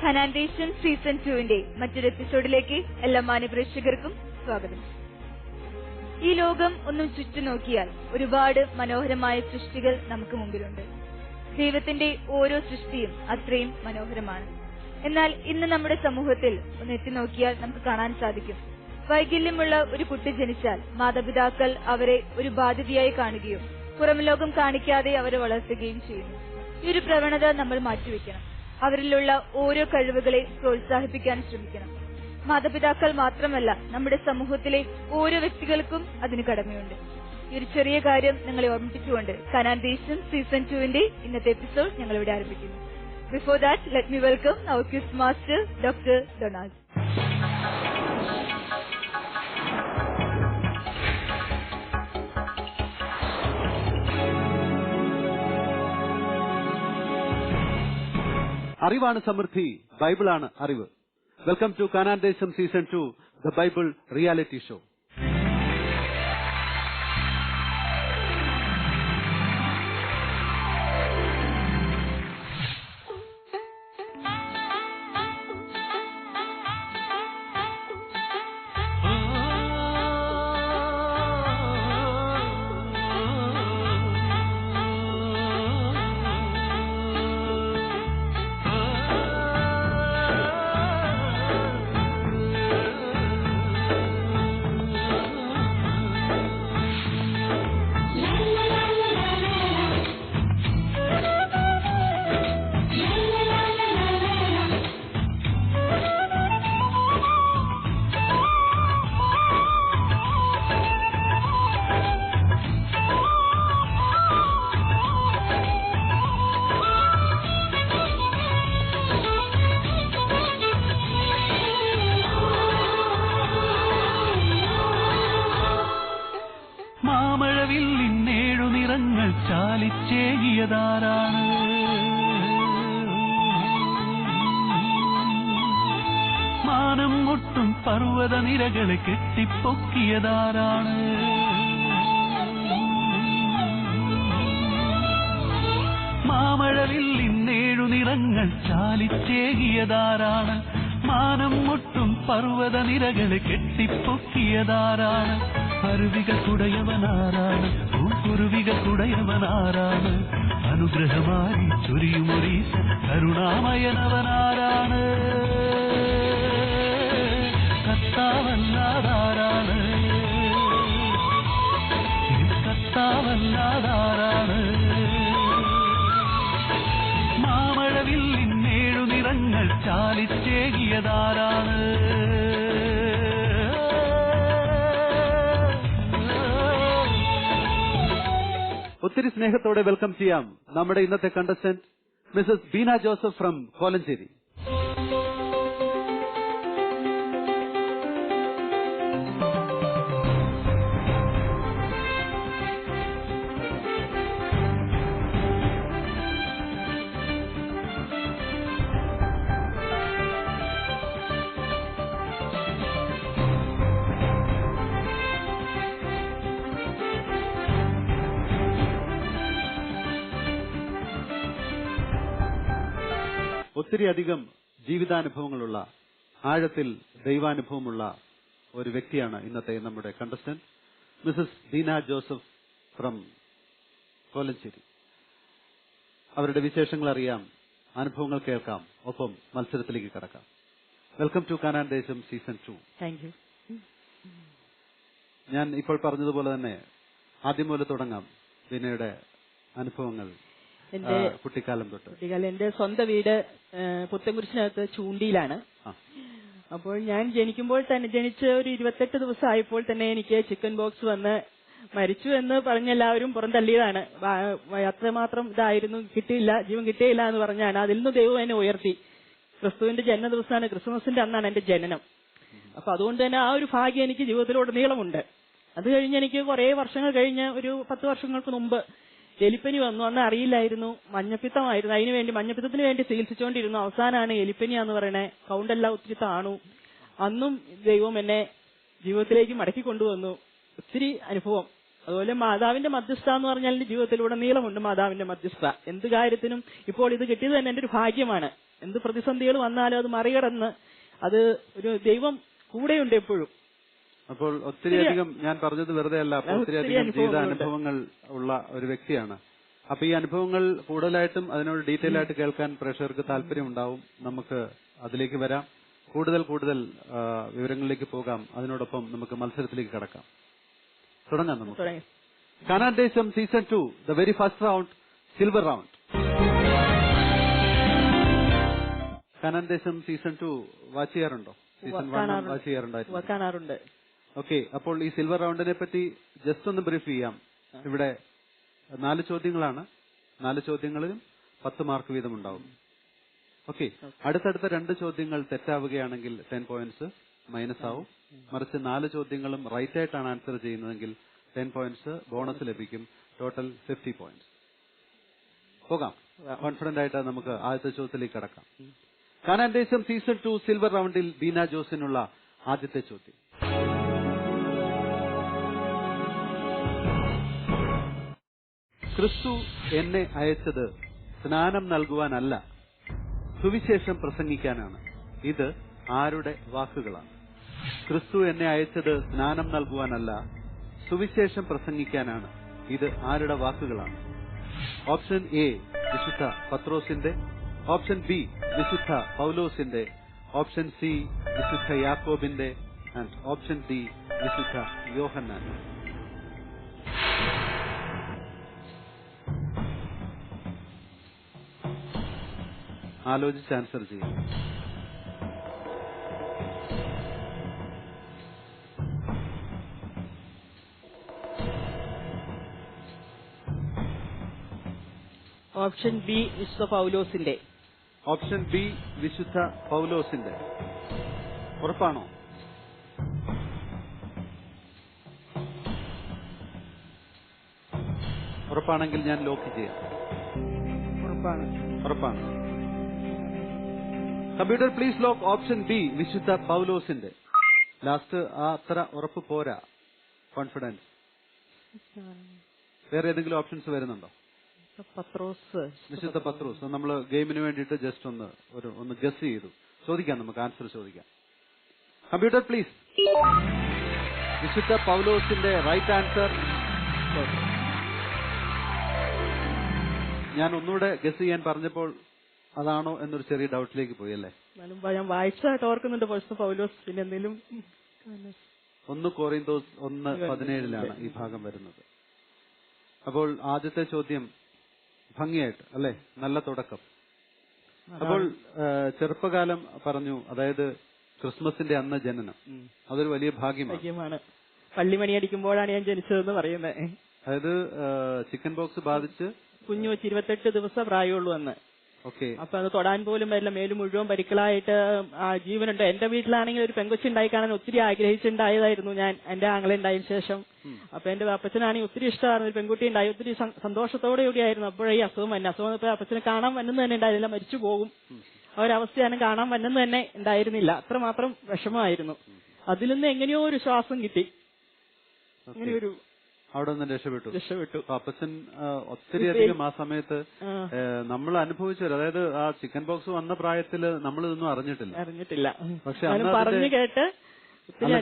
കനാൻദേശം season 2 മറ്റൊരു എപ്പിസോഡിലേക്ക് എല്ലാ മാന്യപ്രേക്ഷകർക്കും സ്വാഗതം. ഈ ലോകം ഒന്നും ചുറ്റുനോക്കിയാൽ ഒരുപാട് മനോഹരമായ സൃഷ്ടികൾ നമുക്ക് മുമ്പിലുണ്ട്. ദൈവത്തിന്റെ ഓരോ സൃഷ്ടിയും അത്രയും മനോഹരമാണ്. എന്നാൽ ഇന്ന് നമ്മുടെ സമൂഹത്തിൽ ഒന്ന് എത്തിനോക്കിയാൽ നമുക്ക് കാണാൻ സാധിക്കും, വൈകല്യമുള്ള ഒരു കുട്ടി ജനിച്ചാൽ മാതാപിതാക്കൾ അവരെ ഒരു ബാധ്യതയായി കാണുകയും പുറം ലോകം കാണിക്കാതെ അവരെ വളർത്തുകയും ചെയ്യുന്നു. ഈ ഒരു പ്രവണത നമ്മൾ മാറ്റിവെക്കണം. അവരിലുള്ള ഓരോ കഴിവുകളെ പ്രോത്സാഹിപ്പിക്കാൻ ശ്രമിക്കണം. മാതാപിതാക്കൾ മാത്രമല്ല, നമ്മുടെ സമൂഹത്തിലെ ഓരോ വ്യക്തികൾക്കും അതിന് കടമയുണ്ട്. ഈ ഒരു ചെറിയ കാര്യം നിങ്ങളെ ഓർമ്മിപ്പിച്ചുകൊണ്ട് കനാൻദേശം സീസൺ 2 ഇന്നത്തെ എപ്പിസോഡ് ഞങ്ങൾ ഇവിടെ ആരംഭിക്കുന്നു. Before that, let me welcome our quiz master doctor Donald. അറിവാണ് സമൃദ്ധി, ബൈബിളാണ് അറിവ്. വെൽക്കം ടു കനാൻദേശം season 2, the Bible reality show. ചാലിച്ചേകിയതാരാണ്? മാനം മുട്ടും പർവ്വത നിരകളെ കെട്ടിപ്പൊക്കിയതാരാണ്? മാമഴവിൽ ഇന്നേഴു നിറങ്ങൾ ചാലിച്ചേകിയതാരാണ്? മാനം മുട്ടും പർവ്വത നിരകളെ കെട്ടിപ്പൊക്കിയതാരാണ്? അരുവികൾ കുടയവനാരാണ്? കുരുവികൾ കുടയവനാരാണ്? അനുഗ്രഹമായി ചൊരിയുമൊരീശ കരുണാമയനവനാരാണ്? കർത്താവല്ലാതാരാണ്? കർത്താവല്ലാതാരാണ്? മാമഴവിൽ ഇന്നേഴു നിറങ്ങൾ ചാലിച്ചേകിയതാരാണ്? ഒത്തിരി സ്നേഹത്തോടെ വെൽക്കം ചെയ്യാം നമ്മുടെ ഇന്നത്തെ contestant Mrs Beena Joseph from Kolenchery. ഒത്തിരിയധികം ജീവിതാനുഭവങ്ങളുള്ള, ആഴത്തിൽ ദൈവാനുഭവമുള്ള ഒരു വ്യക്തിയാണ് ഇന്നത്തെ നമ്മുടെ contestant Mrs Beena Joseph from Kolenchery. അവരുടെ വിശേഷങ്ങൾ അറിയാം, അനുഭവങ്ങൾ കേൾക്കാം, ഒപ്പം മത്സരത്തിലേക്ക് കടക്കാം. വെൽക്കം ടു കനാൻദേശം സീസൺ 2. Thank you. ഞാൻ ഇപ്പോൾ പറഞ്ഞതുപോലെ തന്നെ ആദ്യം മുതൽ തുടങ്ങാം. ബീനയുടെ അനുഭവങ്ങൾ കുട്ടിക്കാലം തൊട്ട്. എന്റെ സ്വന്തം വീട് പുത്തൻകുരിശിനകത്ത് ചൂണ്ടിയിലാണ്. അപ്പോൾ ഞാൻ ജനിച്ച ഒരു 28 ദിവസം ആയപ്പോൾ തന്നെ എനിക്ക് ചിക്കൻ ബോക്സ് വന്ന് മരിച്ചു എന്ന് പറഞ്ഞ എല്ലാവരും പുറന്തള്ളിയതാണ്. അത്രമാത്രം ഇതായിരുന്നു, ജീവൻ കിട്ടിയില്ല എന്ന് പറഞ്ഞാണ്. അതിൽ നിന്ന് ദൈവം എന്നെ ഉയർത്തി. ക്രിസ്തുവിന്റെ ജന്മ ദിവസമാണ്, ക്രിസ്മസിന്റെ അന്നാണ് എന്റെ ജനനം. അപ്പൊ അതുകൊണ്ട് തന്നെ ആ ഒരു ഭാഗ്യം എനിക്ക് ജീവിതത്തിലുടനീളമുണ്ട്. അത് കഴിഞ്ഞ് എനിക്ക് കുറെ വർഷങ്ങൾ കഴിഞ്ഞ് ഒരു 10 വർഷങ്ങൾക്ക് മുമ്പ് എലിപ്പനി വന്നു. അന്ന് അറിയില്ലായിരുന്നു, മഞ്ഞപ്പിത്തമായിരുന്നു. മഞ്ഞപ്പിത്തത്തിന് വേണ്ടി ചികിത്സിച്ചുകൊണ്ടിരുന്നു. അവസാനമാണ് എലിപ്പനിയാന്ന് പറയണേ. കൗണ്ടെല്ലാം ഒത്തിരി താണു. അന്നും ദൈവം എന്നെ ജീവിതത്തിലേക്ക് മടക്കി കൊണ്ടുവന്നു. ഒത്തിരി അനുഭവം. അതുപോലെ മാതാവിന്റെ മധ്യസ്ഥ എന്ന് പറഞ്ഞാൽ എന്റെ ജീവിതത്തിലൂടെ നീളമുണ്ട് മാതാവിന്റെ മധ്യസ്ഥ. എന്ത് കാര്യത്തിനും ഇപ്പോൾ ഇത് കിട്ടിയത് തന്നെ എന്റെ ഒരു ഭാഗ്യമാണ്. എന്ത് പ്രതിസന്ധികൾ വന്നാലും അത് മറികടന്ന് അത് ഒരു ദൈവം കൂടെയുണ്ട് എപ്പോഴും. അപ്പോൾ ഒത്തിരിയധികം ഞാൻ പറഞ്ഞത് വെറുതെ അല്ല, ഒത്തിരിയധികം ജീവിത അനുഭവങ്ങൾ ഉള്ള ഒരു വ്യക്തിയാണ്. അപ്പൊ ഈ അനുഭവങ്ങൾ കൂടുതലായിട്ടും അതിനോട് ഡീറ്റെയിൽ ആയിട്ട് കേൾക്കാൻ പ്രേക്ഷകർക്ക് താല്പര്യമുണ്ടാവും. നമുക്ക് അതിലേക്ക് വരാം, കൂടുതൽ വിവരങ്ങളിലേക്ക് പോകാം. അതിനോടൊപ്പം നമുക്ക് മത്സരത്തിലേക്ക് കടക്കാം. തുടങ്ങാം നമുക്ക്. കാനാൻ ദേശം season 2, the very first round, silver round. Canaan ദേശം സീസൺ 2 വാച്ച് ചെയ്യാറുണ്ടോ? സീസൺ 1 വാച്ച് ചെയ്യാറുണ്ടായിരുന്നു. ഓക്കെ, അപ്പോൾ ഈ സിൽവർ റൗണ്ടിനെ പറ്റി ജസ്റ്റ് ഒന്ന് ബ്രീഫ് ചെയ്യാം. ഇവിടെ 4 ചോദ്യങ്ങളാണ്. 4 ചോദ്യങ്ങളിലും 10 മാർക്ക് വീതം ഉണ്ടാവും. ഓക്കെ, അടുത്തടുത്ത 2 ചോദ്യങ്ങൾ തെറ്റാവുകയാണെങ്കിൽ 10 പോയിന്റ്സ് മൈനസ് ആവും. മറിച്ച് 4 ചോദ്യങ്ങളും റൈറ്റ് ആയിട്ടാണ് ആൻസർ ചെയ്യുന്നതെങ്കിൽ 10 പോയിന്റ്സ് ബോണസ് ലഭിക്കും. Total 50 points. പോകാം, കോൺഫിഡന്റ് ആയിട്ട് നമുക്ക് ആദ്യത്തെ ചോദ്യത്തിലേക്ക് കടക്കാം. കാനാൻ ദേശം സീസൺ 2 സിൽവർ റൗണ്ടിൽ ബീന ജോസിനുള്ള ആദ്യത്തെ ചോദ്യം. ക്രിസ്തു എന്നെ അയച്ചത് സ്നാനം നൽകുവാനല്ല, സുവിശേഷം പ്രസംഗിക്കാനാണ്. ഇത് ആരുടെ വാക്കുകളാണ്? ക്രിസ്തു എന്നെ അയച്ചത് സ്നാനം നൽകുവാനല്ല, സുവിശേഷം പ്രസംഗിക്കാനാണ്. ഇത് ആരുടെ വാക്കുകളാണ്? ഓപ്ഷൻ എ വിശുദ്ധ പത്രോസിന്റെ, ഓപ്ഷൻ ബി വിശുദ്ധ പൗലോസിന്റെ, ഓപ്ഷൻ സി വിശുദ്ധ യാക്കോബിന്റെ ആൻഡ് ഓപ്ഷൻ ഡി വിശുദ്ധ യോഹന്നാൻ. ആലോചിച്ച് ആൻസർ ചെയ്യും. ഓപ്ഷൻ ബി വിശുദ്ധ പൗലോസിന്റെ. ഓപ്ഷൻ ബി വിശുദ്ധ പൗലോസിന്റെ. ഉറപ്പാണോ? ഉറപ്പാണെങ്കിൽ ഞാൻ ലോക്ക് ചെയ്യാം. ഉറപ്പാണ്. Computer please lock option B വിശുദ്ധ പൗലോസിന്റെ. ലാസ്റ്റ് അത്ര ഉറപ്പ് പോരാ, കോൺഫിഡൻസ്. വേറെ ഏതെങ്കിലും ഓപ്ഷൻസ് വരുന്നുണ്ടോ? വിശുദ്ധ പത്രോസ്. നമ്മൾ ഗെയിമിന് വേണ്ടിയിട്ട് ജസ്റ്റ് ഒന്ന് ഗസ് ചെയ്തു. ചോദിക്കാം, നമുക്ക് ആൻസർ ചോദിക്കാം. Computer please. വിശുദ്ധ പൗലോസിന്റെ റൈറ്റ് ആൻസർ. ഞാൻ ഒന്നുകൂടെ ഗസ് ചെയ്യാൻ പറഞ്ഞപ്പോൾ അതാണോ എന്നൊരു ചെറിയ ഡൗട്ടിലേക്ക് പോയി അല്ലേ? ഞാൻ വായിച്ചതായിട്ട് ഓർക്കുന്നുണ്ട് പൗലോസ്. പിന്നെ എന്തെങ്കിലും 1 കൊറിന്തോസ് 1:17 ഈ ഭാഗം വരുന്നത്. അപ്പോൾ ആദ്യത്തെ ചോദ്യം ഭംഗിയായിട്ട് അല്ലെ, നല്ല തുടക്കം. അപ്പോൾ ചെറുപ്പകാലം പറഞ്ഞു, അതായത് ക്രിസ്മസിന്റെ അന്ന് ജനനം, അതൊരു വലിയ ഭാഗ്യമാണ്. പള്ളിമണി അടിക്കുമ്പോഴാണ് ഞാൻ ജനിച്ചതെന്ന് പറയുന്നത്. അതായത് ചിക്കൻ ബോക്സ് ബാധിച്ച് കുഞ്ഞു വെച്ച് 28 ദിവസം പ്രായമുള്ളൂ അന്ന്. ഓക്കെ. അപ്പൊ അത് തൊടാൻ പോലും വരില്ല, മേലും മുഴുവൻ പരിക്കളായിട്ട് ആ ജീവനുണ്ട്. എന്റെ വീട്ടിലാണെങ്കിൽ ഒരു പെങ്കൊച്ചുണ്ടായി കാണാൻ ഒത്തിരി ആഗ്രഹിച്ചുണ്ടായതായിരുന്നു ഞാൻ, എന്റെ ആങ്ങളെ ഉണ്ടായതിനു ശേഷം. അപ്പൊ എന്റെ അപ്പച്ചനാണെങ്കിൽ ഒത്തിരി ഇഷ്ടമായിരുന്നു, ഒരു പെൺകുട്ടി ഉണ്ടായി, ഒത്തിരി സന്തോഷത്തോടെ കൂടിയായിരുന്നു. അപ്പോഴേ ഈ അസുഖം തന്നെ. അസുഖം അപ്പച്ചനെ കാണാൻ വന്നെന്ന് തന്നെ ഉണ്ടായിരുന്നില്ല, മരിച്ചു പോകും ആ ഒരവസ്ഥയാണ്. കാണാൻ വന്നെന്ന് തന്നെ ഉണ്ടായിരുന്നില്ല, അത്രമാത്രം വിഷമമായിരുന്നു. അതിൽ നിന്ന് എങ്ങനെയോ ഒരു ശ്വാസം കിട്ടി, അങ്ങനെയൊരു അവിടെ നിന്ന് രക്ഷപ്പെട്ടു. അപ്പച്ചൻ ഒത്തിരിയധികം ആ സമയത്ത് നമ്മൾ അനുഭവിച്ചു. അതായത് ആ ചിക്കൻ ബോക്സ് വന്ന പ്രായത്തില് നമ്മൾ ഇതൊന്നും അറിഞ്ഞിട്ടില്ല. പക്ഷെ പറഞ്ഞു കേട്ട്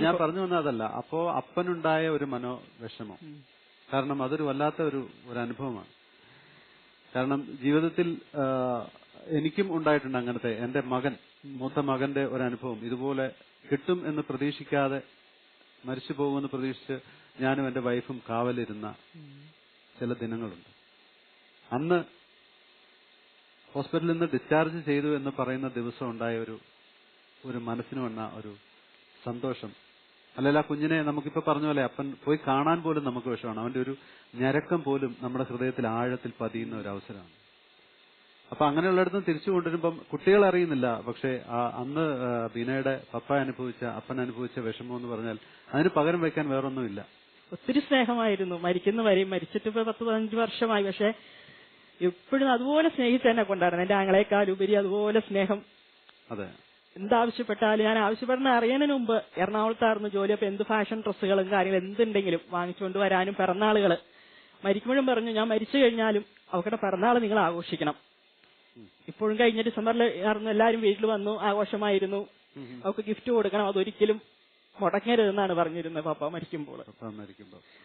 ഞാൻ പറഞ്ഞു വന്നതല്ല. അപ്പോ അപ്പനുണ്ടായ ഒരു മനോവിഷമം, കാരണം അതൊരു വല്ലാത്ത ഒരു അനുഭവമാണ്. കാരണം ജീവിതത്തിൽ എനിക്കും ഉണ്ടായിട്ടുണ്ട് അങ്ങനത്തെ. എന്റെ മൂത്ത മകന്റെ ഒരു അനുഭവം ഇതുപോലെ കിട്ടും എന്ന് പ്രതീക്ഷിക്കാതെ മരിച്ചു പോകുമെന്ന് പ്രതീക്ഷിച്ച് ഞാനും എന്റെ വൈഫും കാവലിരുന്ന ചില ദിനങ്ങളുണ്ട്. അന്ന് ഹോസ്പിറ്റലിൽ നിന്ന് ഡിസ്ചാർജ് ചെയ്തു എന്ന് പറയുന്ന ദിവസം ഉണ്ടായ ഒരു മനസ്സിന് വന്ന ഒരു സന്തോഷം. അല്ലെങ്കിൽ ആ കുഞ്ഞിനെ നമുക്കിപ്പോ പറഞ്ഞ പോലെ അപ്പൻ പോയി കാണാൻ പോലും നമുക്ക് വിഷമാണ്. അവന്റെ ഒരു ഞരക്കം പോലും നമ്മുടെ ഹൃദയത്തിൽ ആഴത്തിൽ പതിയുന്ന ഒരു അവസരമാണ്. അപ്പൊ അങ്ങനെയുള്ളിടത്ത് തിരിച്ചു കൊണ്ടുവരുമ്പം കുട്ടികൾ അറിയുന്നില്ല. പക്ഷെ അന്ന് ബീനയുടെ അപ്പൻ അനുഭവിച്ച വിഷമം എന്ന് പറഞ്ഞാൽ അതിന് പകരം വയ്ക്കാൻ വേറൊന്നുമില്ല. ഒത്തിരി സ്നേഹമായിരുന്നു. മരിച്ചിട്ട് ഇപ്പൊ 10-15 വർഷമായി. പക്ഷെ എപ്പോഴും അതുപോലെ സ്നേഹിച്ച് തന്നെ കൊണ്ടായിരുന്നു. എന്റെ ആങ്ങളെക്കാൾ ഉപരി അതുപോലെ സ്നേഹം. അതെ, എന്താവശ്യപ്പെട്ടാലും ഞാൻ ആവശ്യപ്പെടുന്ന അറിയുന്നതിന് മുമ്പ് എറണാകുളത്തായിരുന്നു ജോലി. അപ്പൊ എന്ത് ഫാഷൻ ഡ്രസ്സുകളും കാര്യങ്ങളും എന്തുണ്ടെങ്കിലും വാങ്ങിച്ചുകൊണ്ട് വരാനും, പിറന്നാളുകള് മരിക്കുമ്പോഴും പറഞ്ഞു, ഞാൻ മരിച്ചു കഴിഞ്ഞാലും അവരുടെ പിറന്നാൾ നിങ്ങൾ ആഘോഷിക്കണം. ഇപ്പോഴും കഴിഞ്ഞ ഡിസംബറിൽ എല്ലാവരും വീട്ടിൽ വന്നു, ആഘോഷമായിരുന്നു. അവർക്ക് ഗിഫ്റ്റ് കൊടുക്കണം, അതൊരിക്കലും മുടങ്ങരുതെന്നാണ് പറഞ്ഞിരുന്നത് പപ്പ മരിക്കുമ്പോൾ.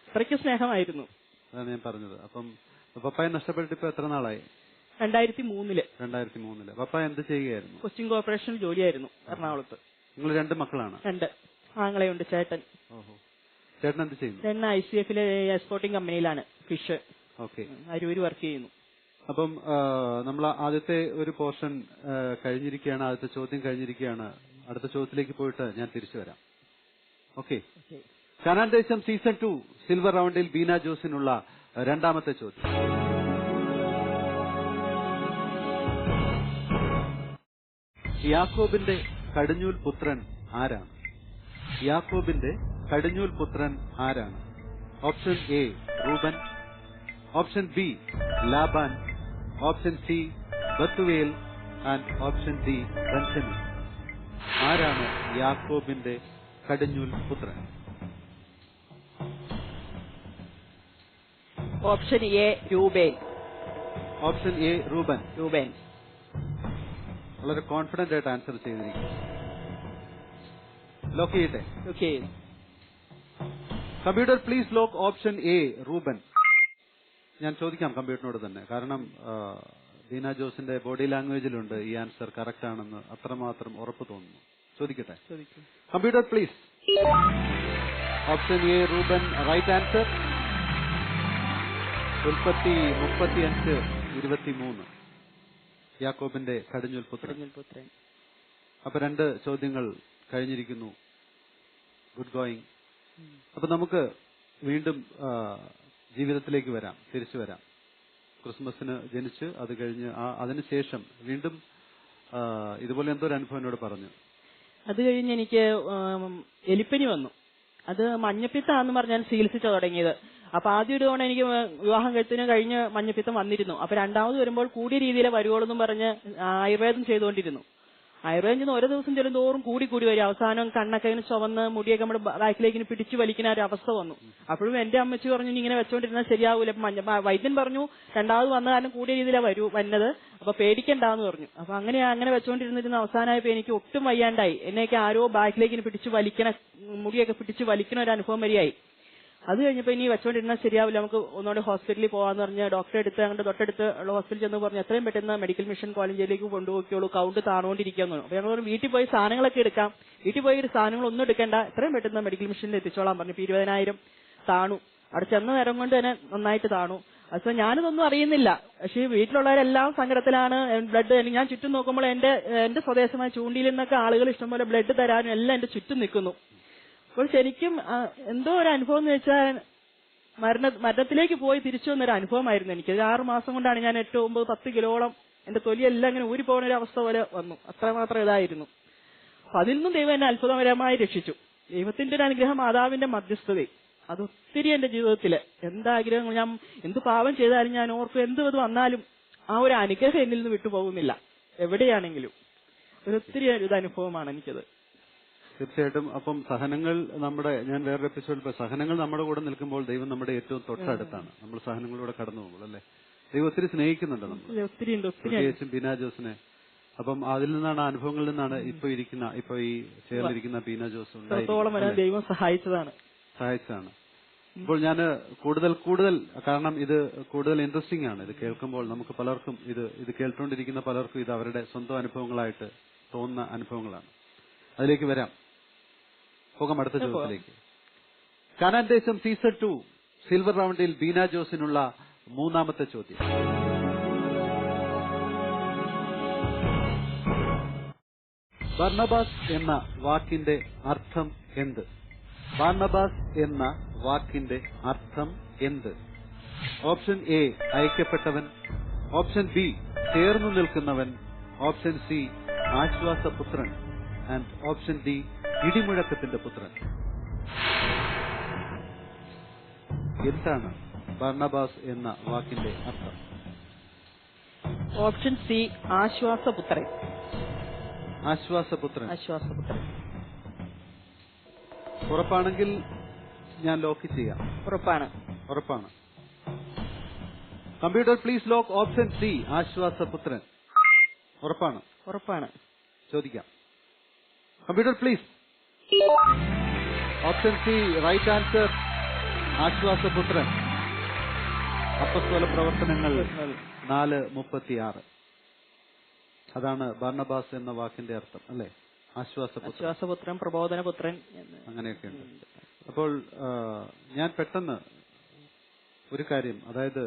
അത്രയ്ക്ക് സ്നേഹമായിരുന്നു. അതാണ് ഞാൻ പറഞ്ഞത്. അപ്പം പപ്പായെ നഷ്ടപ്പെട്ടിട്ട് ഇപ്പൊ എത്ര നാളായി? 2003. പപ്പ എന്ത് ചെയ്യുകയായിരുന്നു? കൊച്ചിൻ കോർപ്പറേഷനിൽ ജോലിയായിരുന്നു എറണാകുളത്ത്. നിങ്ങൾ 2 മക്കളാണ്? 2 ആങ്ങളെയുണ്ട്. ചേട്ടൻ എന്ത് ചെയ്യുന്നു? ചേട്ടൻ ICF-ലെ എക്സ്പോർട്ടിംഗ് കമ്പനിയിലാണ്, ഫിഷ്. അരൂര് വർക്ക് ചെയ്യുന്നു. അപ്പം നമ്മൾ ആദ്യത്തെ ഒരു പോർഷൻ കഴിഞ്ഞിരിക്കുകയാണ്, ആദ്യത്തെ ചോദ്യം കഴിഞ്ഞിരിക്കുകയാണ്. അടുത്ത ചോദ്യത്തിലേക്ക് പോയിട്ട് ഞാൻ തിരിച്ചു വരാം. ഓക്കെ. കാനാൻ ദേശം സീസൺ 2 സിൽവർ റൗണ്ടിൽ ബീന ജോസിനുള്ള രണ്ടാമത്തെ ചോദ്യം. യാക്കോബിന്റെ കടിഞ്ഞൂൽ പുത്രൻ ആരാണ്? യാക്കോബിന്റെ കടിഞ്ഞൂൽ പുത്രൻ ആരാണ്? Option A Reuben, option B Laban, option C ബത്തുവേൽ ആൻഡ് ഓപ്ഷൻ ഡി ബെഞ്ചമിൻ. ആരാണ് യാക്കോബിന്റെ കടിഞ്ഞൂൽ പുത്രൻ? ഓപ്ഷൻ എ രൂബേൻ. Option A Reuben. രൂബേൻ. വളരെ കോൺഫിഡന്റ് ആയിട്ട് ആൻസർ ചെയ്തിരിക്കുന്നു. ലോക്ക് ചെയ്യട്ടെ? Computer please lock option A Reuben. ഞാൻ ചോദിക്കാം കമ്പ്യൂട്ടറിനോട് തന്നെ, കാരണം ബീന ജോസിന്റെ ബോഡി ലാംഗ്വേജിലുണ്ട് ഈ ആൻസർ കറക്റ്റ് ആണെന്ന് അത്രമാത്രം ഉറപ്പ് തോന്നുന്നു. ചോദിക്കട്ടെ? Computer please. Option A Reuben right answer. 35-23 യാക്കോബിന്റെ കടിഞ്ഞൂൽ പുത്രൻ. അപ്പൊ 2 ചോദ്യങ്ങൾ കഴിഞ്ഞിരിക്കുന്നു. Good going. അപ്പൊ നമുക്ക് വീണ്ടും ജീവിതത്തിലേക്ക് വരാം, തിരിച്ചു വരാം. ക്രിസ്മസിന് ജനിച്ച് അത് കഴിഞ്ഞ് അതിനുശേഷം വീണ്ടും ഇതുപോലെ എന്തോ ഒരു അനുഭവം എന്നോട് പറഞ്ഞു. അത് കഴിഞ്ഞ് എനിക്ക് എലിപ്പനി വന്നു. അത് മഞ്ഞപ്പിത്താന്ന് പറഞ്ഞാൽ ചികിത്സിച്ചു തുടങ്ങിയത്. അപ്പൊ ആദ്യം ഒരു തവണ എനിക്ക് വിവാഹം കഴിഞ്ഞ് മഞ്ഞപ്പിത്തം വന്നിരുന്നു. അപ്പൊ രണ്ടാമത് വരുമ്പോൾ കൂടിയ രീതിയിലെ വരുവോളെന്നും പറഞ്ഞ് ആയുർവേദം ചെയ്തുകൊണ്ടിരുന്നു. ആയുർവേദം ചെയ്യുന്ന ഓരോ ദിവസം ചെല്ലുന്തോറും കൂടി വരും. അവസാനം കണ്ണൊക്കെ ഇങ്ങനെ ചുവന്ന് മുടിയൊക്കെ നമ്മുടെ ബാക്കിലേക്ക് പിടിച്ചു വലിക്കുന്ന ഒരു അവസ്ഥ വന്നു. അപ്പോഴും എന്റെ അമ്മച്ചി പറഞ്ഞു ഇങ്ങനെ വെച്ചോണ്ടിരുന്നാൽ ശരിയാവൂല. വൈദ്യൻ പറഞ്ഞു രണ്ടാമത് വന്ന കാരണം കൂടിയ രീതിയിലാണ് വന്നത്, അപ്പൊ പേടിക്കണ്ടെന്ന് പറഞ്ഞു. അപ്പൊ അങ്ങനെ വെച്ചോണ്ടിരുന്നിരുന്ന അവസാനമായപ്പോ എനിക്ക് ഒട്ടും വയ്യാണ്ടായി. എന്നെയൊക്കെ ആരോ ബാക്കിലേക്ക് പിടിച്ചു മുടിയൊക്കെ പിടിച്ചു വലിക്കണ ഒരു അനുഭവം വരെയായി. അത് കഴിഞ്ഞപ്പോ ഇനി വെച്ചോണ്ടിരുന്നാൽ ശരിയാവില്ല, നമുക്ക് ഒന്നുകൂടെ ഹോസ്പിറ്റലിൽ പോകാന്ന് പറഞ്ഞ് ഡോക്ടറെ അടുത്ത് ഞങ്ങളുടെ തൊട്ടടുത്ത് ഉള്ള ഹോസ്പിറ്റലിൽ ചെന്ന് പറഞ്ഞു എത്രയും പെട്ടെന്ന് മെഡിക്കൽ മിഷൻ കോളേജിലേക്ക് കൊണ്ടുപോയിക്കോളൂ, കൗണ്ട് താണുകൊണ്ടിരിക്കുന്നു. അപ്പൊ ഞങ്ങൾ വീട്ടിൽ പോയി സാധനങ്ങളൊക്കെ എടുക്കാം, വീട്ടിൽ പോയി സാധനങ്ങളൊന്നും എടുക്കേണ്ട, എത്രയും പെട്ടെന്ന് മെഡിക്കൽ മിഷനിൽ എത്തിച്ചോളാൻ പറഞ്ഞു. 20,000 താണു. അവിടെ ചെന്ന നേരം കൊണ്ട് തന്നെ നന്നായിട്ട് താണു. അപ്പൊ ഞാനിതൊന്നും അറിയുന്നില്ല. പക്ഷേ വീട്ടിലുള്ളവരെല്ലാം സങ്കടത്തിലാണ്. ബ്ലഡ് ഞാൻ ചുറ്റും നോക്കുമ്പോൾ എന്റെ സ്വദേശമായ ചൂണ്ടിയിൽ നിന്നൊക്കെ ആളുകൾ ഇഷ്ടംപോലെ ബ്ലഡ് തരാനും എല്ലാം എന്റെ ചുറ്റും നിൽക്കുന്നു. അപ്പോൾ ശരിക്കും എന്തോ ഒരു അനുഭവം എന്ന് വെച്ചാൽ മരണത്തിലേക്ക് പോയി തിരിച്ചു വന്നൊരു അനുഭവമായിരുന്നു എനിക്ക്. 6 മാസം കൊണ്ടാണ് ഞാൻ 8, 9, 10 കിലോളം എന്റെ തൊലിയെല്ലാം ഇങ്ങനെ ഊരിപ്പോകുന്ന ഒരു അവസ്ഥ പോലെ വന്നു. അത്രമാത്രം ഇതായിരുന്നു. അപ്പൊ അതിൽ നിന്നും ദൈവം എന്നെ അത്ഭുതകരമായി രക്ഷിച്ചു. ദൈവത്തിന്റെ ഒരു അനുഗ്രഹം, മാതാവിന്റെ മധ്യസ്ഥതയും അതൊത്തിരി എന്റെ ജീവിതത്തില് എന്താഗ്രഹം, ഞാൻ എന്ത് പാപം ചെയ്താലും ഞാൻ ഓർക്കും, എന്ത് വന്നാലും ആ ഒരു അനുഗ്രഹം എന്നിൽ നിന്ന് വിട്ടുപോകുന്നില്ല എവിടെയാണെങ്കിലും. ഒരൊത്തിരി ഒരു അനുഭവമാണ് എനിക്കത്. തീർച്ചയായിട്ടും. അപ്പം സഹനങ്ങൾ ഞാൻ വേറൊരു എപ്പിസോഡിൽ സഹനങ്ങൾ നമ്മുടെ കൂടെ നിൽക്കുമ്പോൾ ദൈവം നമ്മുടെ ഏറ്റവും തൊട്ടടുത്താണ്. നമ്മൾ സഹനങ്ങളിലൂടെ കടന്നു പോകുമ്പോൾ അല്ലെ, ദൈവം ഒത്തിരി സ്നേഹിക്കുന്നുണ്ട് നമ്മൾ, പ്രത്യേകിച്ചും ബീന ജോസിനെ. അപ്പം അതിൽ നിന്നാണ്, അനുഭവങ്ങളിൽ നിന്നാണ് ഇപ്പൊ ഈ ചേർന്നിരിക്കുന്ന ബീന ജോസ് ദൈവം സഹായിച്ചതാണ്. ഇപ്പോൾ ഞാൻ കൂടുതൽ കാരണം ഇത് കൂടുതൽ ഇൻട്രസ്റ്റിംഗ് ആണ്. ഇത് കേൾക്കുമ്പോൾ നമുക്ക് പലർക്കും ഇത് കേട്ടുകൊണ്ടിരിക്കുന്ന പലർക്കും ഇത് അവരുടെ സ്വന്തം അനുഭവങ്ങളായിട്ട് തോന്നുന്ന അനുഭവങ്ങളാണ്. അതിലേക്ക് വരാം, പോകാം അടുത്ത ചോദ്യത്തിലേക്ക്. കാനാൻ ദേശം സീസൺ 2 സിൽവർ റൗണ്ടിൽ ബീന ജോസിനുള്ള 3ാമത്തെ ചോദ്യം. ബർണബാസ് എന്ന വാക്കിന്റെ അർത്ഥം എന്ത്? ബർണബാസ് എന്ന വാക്കിന്റെ അർത്ഥം എന്ത്? ഓപ്ഷൻ എ അയക്കപ്പെട്ടവൻ, ഓപ്ഷൻ ബി ചേർന്നു നിൽക്കുന്നവൻ, ഓപ്ഷൻ സി ആശ്വാസപുത്രൻ ആൻഡ് ഓപ്ഷൻ ഡി ഇടിമുഴക്കത്തിന്റെ പുത്രൻ. എന്താണ് ബർണബാസ് എന്ന വാക്കിന്റെ അർത്ഥം? Option C ആശ്വാസപുത്രൻ. ആശ്വാസപുത്രൻ. ഉറപ്പാണെങ്കിൽ ഞാൻ ലോക്ക് ചെയ്യാം. ഉറപ്പാണ്. Computer please lock option C ആശ്വാസപുത്രൻ. ഉറപ്പാണ്? ഉറപ്പാണ്. ചോദിക്കാം. Computer please. Option C right answer, ആശ്വാസപുത്രൻ. അപ്പസ്തോല പ്രവർത്തനങ്ങൾ 4:36. അതാണ് ബാർണബാസ് എന്ന വാക്കിന്റെ അർത്ഥം, അല്ലെ? ആശ്വാസപുത്രൻ, പ്രബോധനപുത്രൻ, അങ്ങനെയൊക്കെയുണ്ട്. അപ്പോൾ ഞാൻ പെട്ടെന്ന് ഒരു കാര്യം, അതായത്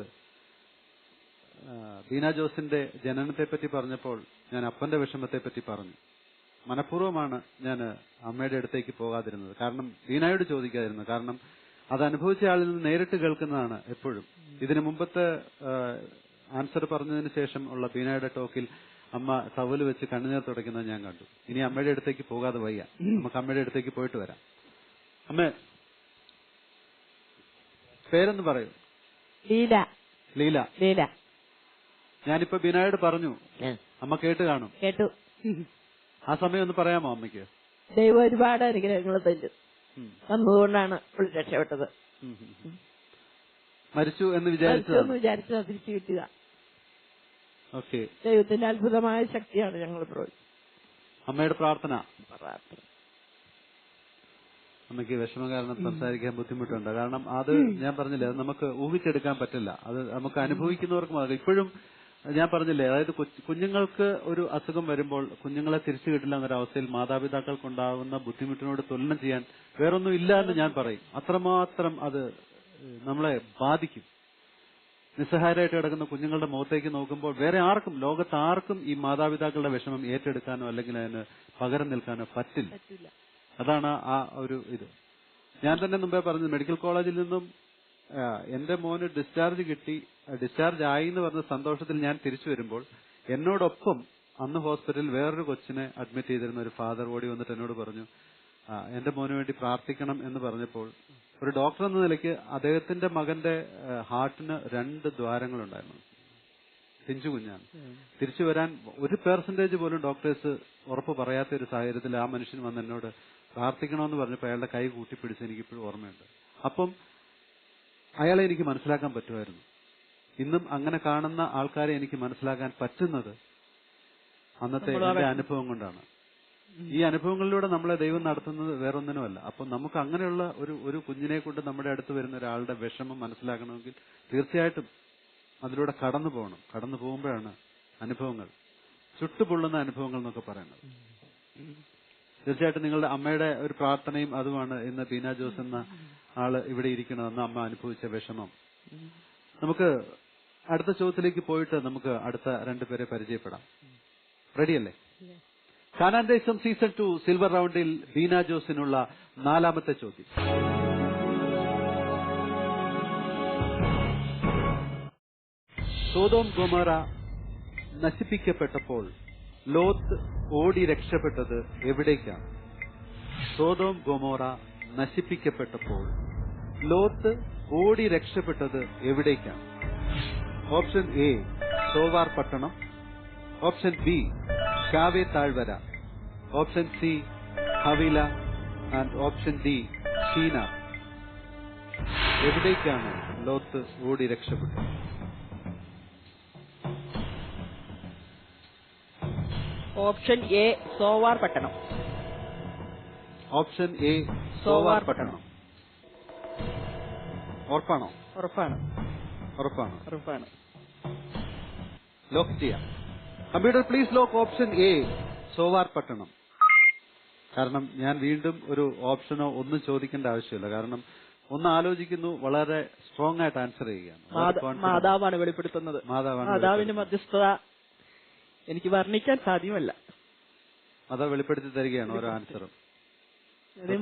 ബീന ജോസിന്റെ ജനനത്തെ പറ്റി പറഞ്ഞപ്പോൾ ഞാൻ അപ്പന്റെ വിഷമത്തെ പറ്റി പറഞ്ഞു. മനഃപൂർവ്വമാണ് ഞാൻ അമ്മയുടെ അടുത്തേക്ക് പോകാതിരുന്നത്, കാരണം ബീനായോട് ചോദിക്കാതിരുന്നത്. കാരണം അത് അനുഭവിച്ച ആളിൽ നിന്ന് നേരിട്ട് കേൾക്കുന്നതാണ് എപ്പോഴും. ഇതിനു മുമ്പത്തെ ആൻസർ പറഞ്ഞതിന് ശേഷം ഉള്ള ബീനായുടെ ടോക്കിൽ അമ്മ ടവല് വെച്ച് കണ്ണുനീർ തുടയ്ക്കുന്നത് ഞാൻ കണ്ടു. ഇനി അമ്മയുടെ അടുത്തേക്ക് പോകാതെ വയ്യ, നമുക്ക് അമ്മയുടെ അടുത്തേക്ക് പോയിട്ട് വരാം. അമ്മ പേരെന്ന് പറയൂ. ലീല. ലീല. ലീല. ഞാനിപ്പോ ബീനായോട് പറഞ്ഞു, അമ്മ കേട്ട് കാണും. കേട്ടു. ആ സമയം ഒന്ന് പറയാമോ അമ്മയ്ക്ക്? ദൈവം ഒരുപാട് അനുഗ്രഹങ്ങൾ തരും വന്നതുകൊണ്ടാണ് രക്ഷപ്പെട്ടത്. മരിച്ചു എന്ന് വിചാരിച്ചത് തിരിച്ചു കിട്ടുക. ഓക്കെ. ദൈവത്തിന്റെ അത്ഭുതമായ ശക്തിയാണ് ഞങ്ങൾ അമ്മയുടെ പ്രാർത്ഥന. അമ്മയ്ക്ക് വിഷമം കാരണം സംസാരിക്കാൻ ബുദ്ധിമുട്ടുണ്ട്. കാരണം അത് ഞാൻ പറഞ്ഞില്ലേ, അത് നമുക്ക് ഊഹിച്ചെടുക്കാൻ പറ്റില്ല. അത് നമുക്ക് അനുഭവിക്കുന്നവർക്ക് മാത്രം. ഇപ്പോഴും ഞാൻ പറഞ്ഞില്ലേ, അതായത് കുഞ്ഞുങ്ങൾക്ക് ഒരു അസുഖം വരുമ്പോൾ കുഞ്ഞുങ്ങളെ തിരിച്ചു കിട്ടില്ല എന്നൊരവസ്ഥയിൽ മാതാപിതാക്കൾക്കുണ്ടാകുന്ന ബുദ്ധിമുട്ടിനോട് തുലനം ചെയ്യാൻ വേറൊന്നും ഇല്ല എന്ന് ഞാൻ പറയും. അത്രമാത്രം അത് നമ്മളെ ബാധിക്കും. നിസ്സഹായരായിട്ട് കിടക്കുന്ന കുഞ്ഞുങ്ങളുടെ മുഖത്തേക്ക് നോക്കുമ്പോൾ വേറെ ആർക്കും, ലോകത്ത് ആർക്കും ഈ മാതാപിതാക്കളുടെ വിഷമം ഏറ്റെടുക്കാനോ അല്ലെങ്കിൽ അതിന് പകരം നിൽക്കാനോ പറ്റില്ല. അതാണ് ആ ഒരു ഇത്. ഞാൻ തന്നെ മുമ്പേ പറഞ്ഞത്, മെഡിക്കൽ കോളേജിൽ നിന്നും എന്റെ മോന് ഡിസ്ചാർജ് കിട്ടി, ഡിസ്ചാർജ് ആയി എന്ന് പറഞ്ഞ സന്തോഷത്തിൽ ഞാൻ തിരിച്ചു വരുമ്പോൾ എന്നോടൊപ്പം അന്ന് ഹോസ്പിറ്റലിൽ വേറൊരു കൊച്ചിനെ അഡ്മിറ്റ് ചെയ്തിരുന്ന ഒരു ഫാദർ ഓടി വന്നിട്ട് എന്നോട് പറഞ്ഞു, എന്റെ മോന് വേണ്ടി പ്രാർത്ഥിക്കണം എന്ന് പറഞ്ഞപ്പോൾ ഒരു ഡോക്ടർ എന്ന നിലയ്ക്ക് അദ്ദേഹത്തിന്റെ മകന്റെ ഹാർട്ടിന് 2 ദ്വാരങ്ങളുണ്ടായിരുന്നു. പിഞ്ചു കുഞ്ഞാണ്. തിരിച്ചു വരാൻ 1% പോലും ഡോക്ടേഴ്സ് ഉറപ്പ് പറയാത്ത ഒരു സാഹചര്യത്തിൽ ആ മനുഷ്യൻ വന്ന് എന്നോട് പ്രാർത്ഥിക്കണമെന്ന് പറഞ്ഞപ്പോൾ അയാളുടെ കൈ കൂട്ടിപ്പിടിച്ച് എനിക്കിപ്പോഴും ഓർമ്മയുണ്ട്. അപ്പം അയാളെ എനിക്ക് മനസ്സിലാക്കാൻ പറ്റുമായിരുന്നു. ഇന്നും അങ്ങനെ കാണുന്ന ആൾക്കാരെ എനിക്ക് മനസ്സിലാക്കാൻ പറ്റുന്നത് അന്നത്തെ എന്റെ അനുഭവം കൊണ്ടാണ്. ഈ അനുഭവങ്ങളിലൂടെ നമ്മളെ ദൈവം നടത്തുന്നത് വേറൊന്നിനുമല്ല. അപ്പം നമുക്ക് അങ്ങനെയുള്ള ഒരു കുഞ്ഞിനെ കൊണ്ട് നമ്മുടെ അടുത്ത് വരുന്ന ഒരാളുടെ വിഷമം മനസ്സിലാക്കണമെങ്കിൽ തീർച്ചയായിട്ടും അതിലൂടെ കടന്നു പോകണം. കടന്നു പോകുമ്പോഴാണ് അനുഭവങ്ങൾ, ചുട്ടുപൊള്ളുന്ന അനുഭവങ്ങൾ എന്നൊക്കെ പറയുന്നത്. തീർച്ചയായിട്ടും നിങ്ങളുടെ അമ്മയുടെ ഒരു പ്രാർത്ഥനയും അതുമാണ് ഇന്ന് ബീന ജോസ് എന്ന ആള് ഇവിടെ ഇരിക്കണമെന്ന് അമ്മ അനുഭവിച്ച വിഷമം. നമുക്ക് അടുത്ത ചോദ്യത്തിലേക്ക് പോയിട്ട് നമുക്ക് അടുത്ത 2 പേരെ പരിചയപ്പെടാം. റെഡിയല്ലേ? കാനാൻ ദേശം സീസൺ 2 സിൽവർ റൗണ്ടിൽ ബീന ജോസിനുള്ള 4ാമത്തെ ചോദ്യം. സോദോം ഗൊമോറ നശിപ്പിക്കപ്പെട്ടപ്പോൾ ലോത്ത് ഓടി രക്ഷപ്പെട്ടത് എവിടേക്കാണ്? സോദോം ഗൊമോറ നശിപ്പിക്കപ്പെട്ടപ്പോൾ ലോത്ത് ഓടി രക്ഷപ്പെട്ടത് എവിടേക്കാണ്? ഓപ്ഷൻ എ സോവാർ പട്ടണം, ഓപ്ഷൻ ബി ഷാവേ താഴ്വര, ഓപ്ഷൻ സി ഹവില ആൻഡ് ഓപ്ഷൻ ഡി ഷീനാർ. എവിടേക്കാണ് ലോത്ത് ഓടി രക്ഷപ്പെട്ടത്? ഓപ്ഷൻ എ സോവാർ പട്ടണം. ഓപ്ഷൻ എ സോവാർ പട്ടണം. ഉറപ്പാണോ? ഉറപ്പാണ്. ഉറപ്പാണ്. ഉറപ്പാണ്. ലോക്ക് ചെയ്യാം. Computer please lock option A സോവാർ പട്ടണം. കാരണം ഞാൻ വീണ്ടും ഒരു ഓപ്ഷനോ ഒന്നും ചോദിക്കേണ്ട ആവശ്യമില്ല. കാരണം ഒന്ന് ആലോചിക്കുന്നു, വളരെ സ്ട്രോങ് ആയിട്ട് ആൻസർ ചെയ്യുകയാണ്. മാതാവാണ് വെളിപ്പെടുത്തുന്നത്. മാതാവിന്റെ മധ്യസ്ഥത എനിക്ക് വർണ്ണിക്കാൻ സാധ്യമല്ല. അത് വെളിപ്പെടുത്തി തരികയാണ് ഓരോ ആൻസറും.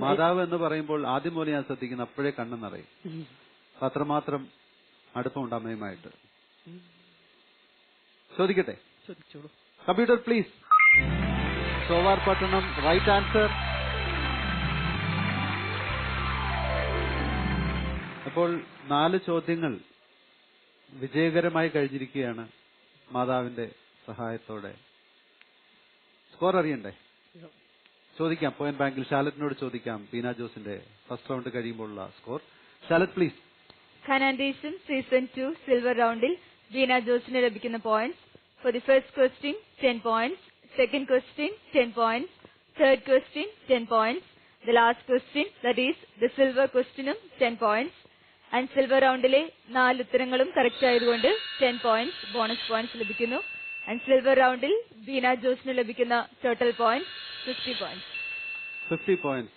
മാതാവ് എന്ന് പറയുമ്പോൾ ആദ്യം പോലെ ഞാൻ ശ്രദ്ധിക്കുന്നു, അപ്പോഴേ കണ്ണെന്നറിയും. അത്രമാത്രം അടുപ്പമുണ്ട് അമ്മയുമായിട്ട്. ചോദിക്കട്ടെ? Computer please. സോവാർ പട്ടണം റൈറ്റ് ആൻസർ. അപ്പോൾ 4 ചോദ്യങ്ങൾ വിജയകരമായി കഴിഞ്ഞിരിക്കുകയാണ് മാതാവിന്റെ സഹായത്തോടെ. സ്കോർ അറിയണ്ടേ? ചോദിക്കാം. പോയിന്റ് ബാങ്കിൽ ഷാലറ്റിനോട് ചോദിക്കാം ബീന ജോസിന്റെ ഫസ്റ്റ് റൗണ്ട് കഴിയുമ്പോഴുള്ള സ്കോർ. ഷാലറ്റ് പ്ലീസ്. കാനാൻ ദേശം സീസൺ 2 സിൽവർ റൗണ്ടിൽ ബീന ജോസിന് ലഭിക്കുന്ന points For the first question, 10 points. Second question, 10 points. Third question, 10 points. The last question, that is the silver questionും 10 points. And silver roundലെ 4 ഉത്തരങ്ങളും കറക്റ്റ് ആയതുകൊണ്ട് 10 points ബോണസ് പോയിന്റ്സ് ലഭിക്കുന്നു. And silver roundൽ Beena ജോസിന് ലഭിക്കുന്ന total points 50 points. 50 points.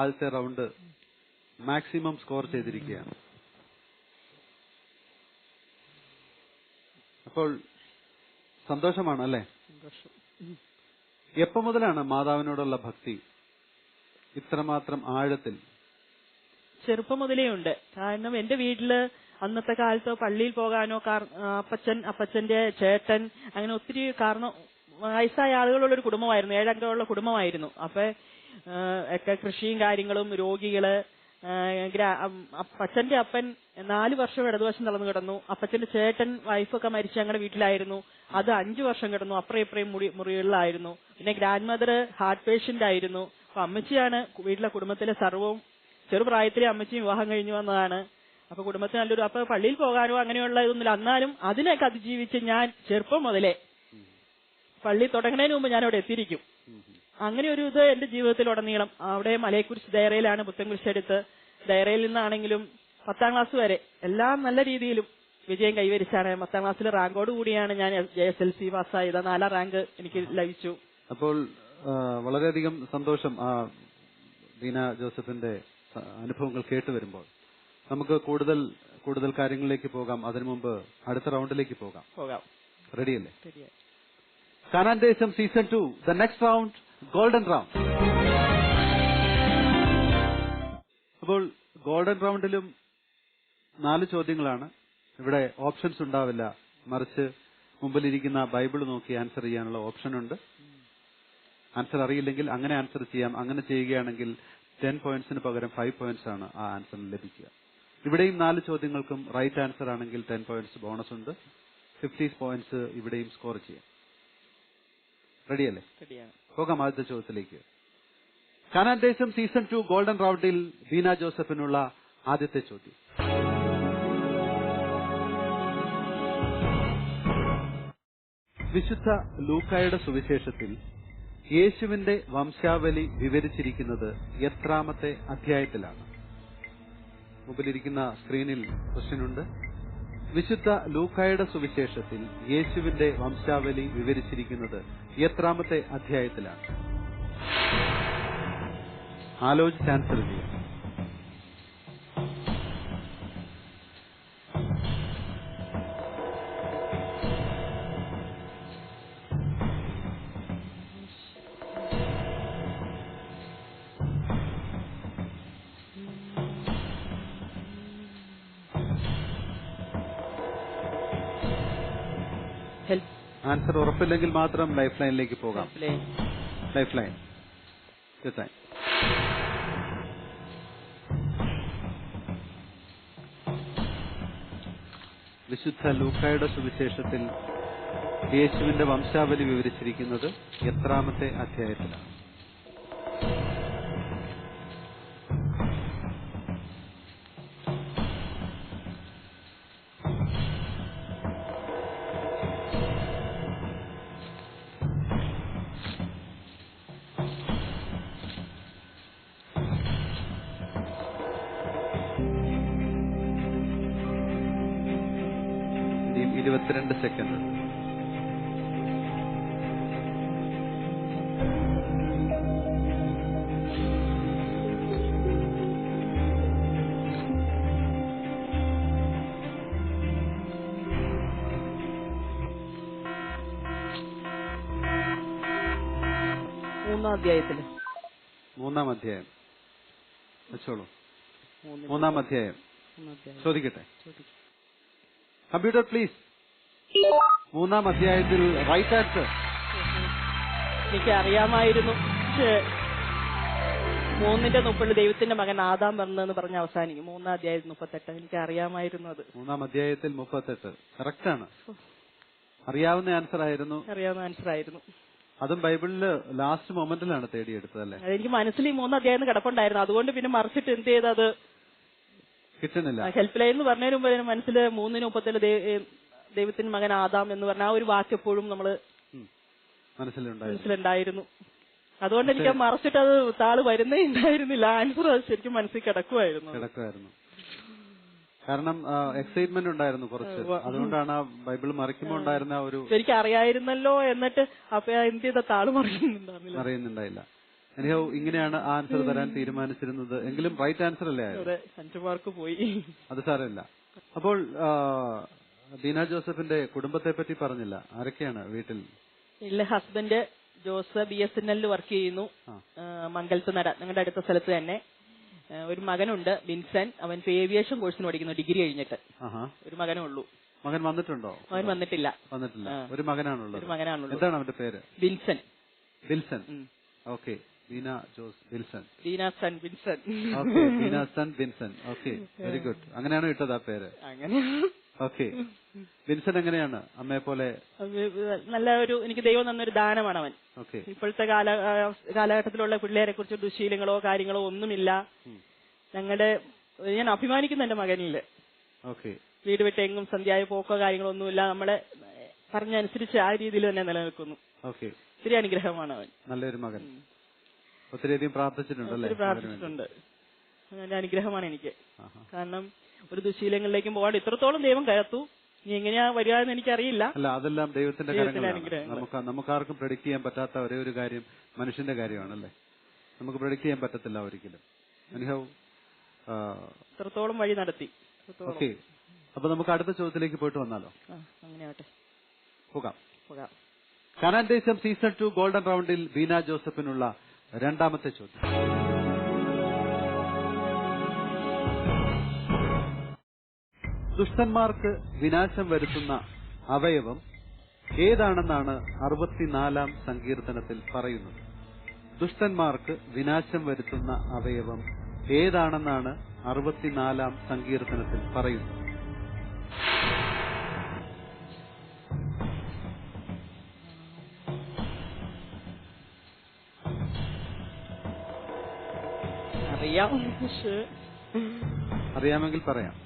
ആദ്യത്തെ round maximum score ചെയ്തിരിക്കുകയാണ്. അപ്പോൾ സന്തോഷമാണ് അല്ലേ? എപ്പോ മുതലാണ് മാതാവിനോടുള്ള ഭക്തി ഇത്രമാത്രം ആഴത്തിൽ? ചെറുപ്പം മുതലേ ഉണ്ട്. കാരണം എന്റെ വീട്ടില് അന്നത്തെ കാലത്ത് പള്ളിയിൽ പോകാനോ അപ്പച്ചന്റെ ചേട്ടൻ അങ്ങനെ ഒത്തിരി കാരണം വയസ്സായ ആളുകളുള്ള ഒരു കുടുംബമായിരുന്നു, 7 അംഗമുള്ള കുടുംബമായിരുന്നു. അപ്പൊ ഒക്കെ കൃഷിയും കാര്യങ്ങളും, രോഗികള്, അപ്പച്ചന്റെ അപ്പൻ 4 വർഷം ഇടതുവശം തളർന്നു കിടന്നു. അപ്പച്ചന്റെ ചേട്ടൻ വൈഫൊക്കെ മരിച്ച് ഞങ്ങളുടെ വീട്ടിലായിരുന്നു. അത് 5 വർഷം കിടന്നു. അപ്പുറം ഇപ്പുറയും മുറികളിലായിരുന്നു. പിന്നെ ഗ്രാൻഡ് മദർ ഹാർട്ട് പേഷ്യന്റ് ആയിരുന്നു. അപ്പൊ അമ്മച്ചിയാണ് വീട്ടിലെ കുടുംബത്തിലെ സർവ്വവും. ചെറുപ്രായത്തിലെ അമ്മച്ചി വിവാഹം കഴിഞ്ഞു വന്നതാണ്. അപ്പൊ കുടുംബത്തിന് നല്ലൊരു അപ്പൊ പള്ളിയിൽ പോകാനോ അങ്ങനെയുള്ള ഇതൊന്നുമില്ല. എന്നാലും അതിനൊക്കെ അതിജീവിച്ച് ഞാൻ ചെറുപ്പം മുതലേ പള്ളി തുടങ്ങുന്നതിന് മുമ്പ് ഞാൻ അവിടെ എത്തിയിരിക്കും. അങ്ങനെ ഒരു ഇത് എന്റെ ജീവിതത്തിലുടനീളം. അവിടെ മലയെക്കുറിച്ച് ദയറയിലാണ് പുത്തൻകുരിശെടുത്ത്. ദയറയിൽ നിന്നാണെങ്കിലും 10ാം ക്ലാസ് വരെ എല്ലാം നല്ല രീതിയിലും വിജയം കൈവരിച്ചാണ്. 10ാം ക്ലാസ്സിൽ റാങ്കോട് കൂടിയാണ് ഞാൻ JSLC പാസ്സായത്. 4ാം റാങ്ക് എനിക്ക് ലഭിച്ചു. അപ്പോൾ വളരെയധികം സന്തോഷം ബീന ജോസഫിന്റെ അനുഭവങ്ങൾ കേട്ടു വരുമ്പോൾ. നമുക്ക് കൂടുതൽ കാര്യങ്ങളിലേക്ക് പോകാം. അതിനു മുമ്പ് അടുത്ത റൗണ്ടിലേക്ക് പോകാം. റെഡിയല്ലേ? കാനാൻ ദേശം season 2, the next round, golden round. അപ്പോൾ ഗോൾഡൻ റൗണ്ടിലും 4 ചോദ്യങ്ങളാണ്. ഇവിടെ ഓപ്ഷൻസ് ഉണ്ടാവില്ല, മറിച്ച് മുമ്പിലിരിക്കുന്ന ബൈബിൾ നോക്കി ആൻസർ ചെയ്യാനുള്ള ഓപ്ഷൻ ഉണ്ട്. ആൻസർ അറിയില്ലെങ്കിൽ അങ്ങനെ ആൻസർ ചെയ്യാം. അങ്ങനെ ചെയ്യുകയാണെങ്കിൽ 10 പോയിന്റ്സിന് പകരം 5 പോയിന്റ്സ് ആണ് ആ ആൻസറിന് ലഭിക്കുക. ഇവിടെയും 4 ചോദ്യങ്ങൾക്കും റൈറ്റ് ആൻസർ ആണെങ്കിൽ 10 പോയിന്റ്സ് ബോണസ് ഉണ്ട്. 50 പോയിന്റ്സ് ഇവിടെയും സ്കോർ ചെയ്യാം. റെഡിയല്ലേ? പോകാം ആദ്യത്തെ ചോദ്യത്തിലേക്ക്. കാനാൻ ദേശം സീസൺ 2 ഗോൾഡൻ റൗണ്ടിൽ ബീന ജോസഫിനുള്ള ആദ്യത്തെ ചോദ്യം. വിശുദ്ധ ലൂക്കായുടെ സുവിശേഷത്തിൽ യേശുവിന്റെ വംശാവലി വിവരിച്ചിരിക്കുന്നത് എത്രാമത്തെ അധ്യായത്തിലാണ്? മുമ്പിലിരിക്കുന്ന സ്ക്രീനിൽ ക്വസ്റ്റ്യൻ ഉണ്ട്. വിശുദ്ധ ലൂക്കായുടെ സുവിശേഷത്തിൽ യേശുവിന്റെ വംശാവലി വിവരിച്ചിരിക്കുന്നത് എത്രാമത്തെ അധ്യായത്തിലാണ്? ആലോചിച്ച് ആൻസർ ചെയ്യാം. ആൻസർ ഉറപ്പില്ലെങ്കിൽ മാത്രം ലൈഫ് ലൈനിലേക്ക് പോകാം. ലൈഫ് ലൈൻ വിശുദ്ധ ലൂക്കായുടെ സുവിശേഷത്തിൽ യേശുവിന്റെ വംശാവലി വിവരിച്ചിരിക്കുന്നത് എത്രാമത്തെ അധ്യായത്തിലാണ്? ഇനിയും 22 സെക്കൻഡ്. മൂന്നാം അധ്യായം വെച്ചോളൂ. 3-ാം അധ്യായം ചോദിക്കട്ടെ. Computer please. 3-ാം അധ്യായത്തിൽ റൈറ്റ് ആൻസർ. എനിക്ക് അറിയാമായിരുന്നു. 3:30 ദൈവത്തിന്റെ മകൻ ആദാം വന്നെന്ന് പറഞ്ഞ് അവസാനിക്കും. 3-ാം അധ്യായത്തിൽ 38. എനിക്ക് അറിയാമായിരുന്നു അത്. 3-ാം അധ്യായത്തിൽ 38 കറക്റ്റാണ്. അറിയാവുന്ന ആൻസർ ആയിരുന്നു. അതും ബൈബിളില് ലാസ്റ്റ് മൊമെന്റിലാണ് തേടിയെടുത്തത് അല്ലേ? എനിക്ക് മനസ്സിൽ ഈ 3 അധ്യായം കിടപ്പുണ്ടായിരുന്നു. അതുകൊണ്ട് പിന്നെ മറിച്ചിട്ട് എന്ത് ചെയ്തത് കിട്ടുന്നില്ല. ഹെൽപ്പ് ലൈൻ എന്ന് പറഞ്ഞതിന് മുമ്പ് മനസ്സിൽ 3:37 ദൈവത്തിന് മകൻ ആദാം എന്ന് പറഞ്ഞ ആ ഒരു വാക്ക് എപ്പോഴും നമ്മള് മനസ്സിലുണ്ടായിരുന്നു. അതുകൊണ്ട് എനിക്ക് മറച്ചിട്ട് അത് താള് വരുന്നേ ഉണ്ടായിരുന്നില്ല. ആൻസർ അത് ശരിക്കും മനസ്സിൽ കിടക്കുമായിരുന്നു. കാരണം എക്സൈറ്റ്മെന്റ് ഉണ്ടായിരുന്നു കുറച്ച്, അതുകൊണ്ടാണ് ആ ബൈബിൾ മറിക്കുമ്പോൾ ഉണ്ടായിരുന്ന ഒരു ശരിക്കും അറിയായിരുന്നല്ലോ. എന്നിട്ട് അപ്പൊ എന്ത് ചെയ്ത താള് അറിയുന്നുണ്ടായില്ല. എനിഹോ ഇങ്ങനെയാണ് ആൻസർ തരാൻ തീരുമാനിച്ചിരുന്നത്. എങ്കിലും റൈറ്റ് ആൻസർ അല്ലേ? 5 മാർക്ക് പോയി. അത് സാരമില്ല. അപ്പോൾ ബീന ജോസഫിന്റെ കുടുംബത്തെ പറ്റി പറഞ്ഞില്ല. ആരൊക്കെയാണ് വീട്ടിൽ? ഇല്ല, ഹസ്ബൻഡ് ജോസ് BSNL വർക്ക് ചെയ്യുന്നു, മംഗലത്ത് നട, ഞങ്ങളുടെ അടുത്ത സ്ഥലത്ത് തന്നെ. ഒരു മകനുണ്ട് ബിൻസൻ, അവൻ ഏവിയേഷൻ കോഴ്സിന് പഠിക്കുന്നു, ഡിഗ്രി കഴിഞ്ഞിട്ട്. ഒരു മകനേ ഉള്ളൂ. മകൻ വന്നിട്ടുണ്ടോ? അവൻ വന്നിട്ടില്ല. ഒരു മകനാണുള്ളത്. എന്താണ് അവന്റെ പേര്? Binson. Okay. Beena Jose Bilson. Beena son Binson. Okay, Beena son Binson. Okay, very good. അങ്ങനെയാണ് ഇട്ടത് ആ പേര്? അങ്ങനെ. ഓക്കെ. ബിൻസൺ എങ്ങനെയാണ് അമ്മയെ പോലെ? നല്ല ഒരു, എനിക്ക് ദൈവം തന്നൊരു ദാനമാണ് അവൻ. ഇപ്പോഴത്തെ കാലഘട്ടത്തിലുള്ള പിള്ളേരെ കുറിച്ച് ദുശീലങ്ങളോ കാര്യങ്ങളോ ഒന്നുമില്ല. ഞാൻ അഭിമാനിക്കുന്നു എന്റെ മകനില്. വീട് വിട്ട് എങ്ങും സന്ധ്യയായ പോക്കോ കാര്യങ്ങളോ ഒന്നുമില്ല. നമ്മളെ പറഞ്ഞനുസരിച്ച് ആ രീതിയിൽ തന്നെ നിലനിൽക്കുന്നു. ഒത്തിരി അനുഗ്രഹമാണ് അവൻ. നല്ലൊരു മകൻ. ഒത്തിരിയധികം പ്രാർത്ഥിച്ചിട്ടുണ്ട്. നല്ല അനുഗ്രഹമാണ് എനിക്ക്. കാരണം ഒരു ദുശീലങ്ങളിലേക്കും പോകാണ്ട് ഇത്രത്തോളം ദൈവം കയർത്തു. ഇനി എങ്ങനെയാ വരിക എന്ന് എനിക്കറിയില്ല. അല്ല, അതെല്ലാം ദൈവത്തിന്റെ കാര്യങ്ങളാണ്. നമുക്കാർക്കും പ്രെഡിക്ട് ചെയ്യാൻ പറ്റാത്ത ഒരേ ഒരു കാര്യം മനുഷ്യന്റെ കാര്യമാണല്ലേ. നമുക്ക് പ്രെഡിക്ട് ചെയ്യാൻ പറ്റത്തില്ല ഒരിക്കലും. ഇത്രത്തോളം വഴി നടത്തി. ഓക്കെ, അപ്പൊ നമുക്ക് അടുത്ത ചോദ്യത്തിലേക്ക് പോയിട്ട് വന്നാലോ? അങ്ങനെയാട്ടെ, പോകാം. കാനാൻ ദേശം സീസൺ 2 ഗോൾഡൻ റൗണ്ടിൽ ബീന ജോസഫിനുള്ള രണ്ടാമത്തെ ചോദ്യം. ദുഷ്ടന്മാർക്ക് വിനാശം വരുത്തുന്ന അവയവം ഏതാണെന്നാണ് 64-ാം സങ്കീർത്തനത്തിൽ പറയുന്നത്? ദുഷ്ടന്മാർക്ക് വിനാശം വരുത്തുന്ന അവയവം ഏതാണെന്നാണ് 64-ാം സങ്കീർത്തനത്തിൽ പറയുന്നത്? അറിയാമെങ്കിൽ പറയാം.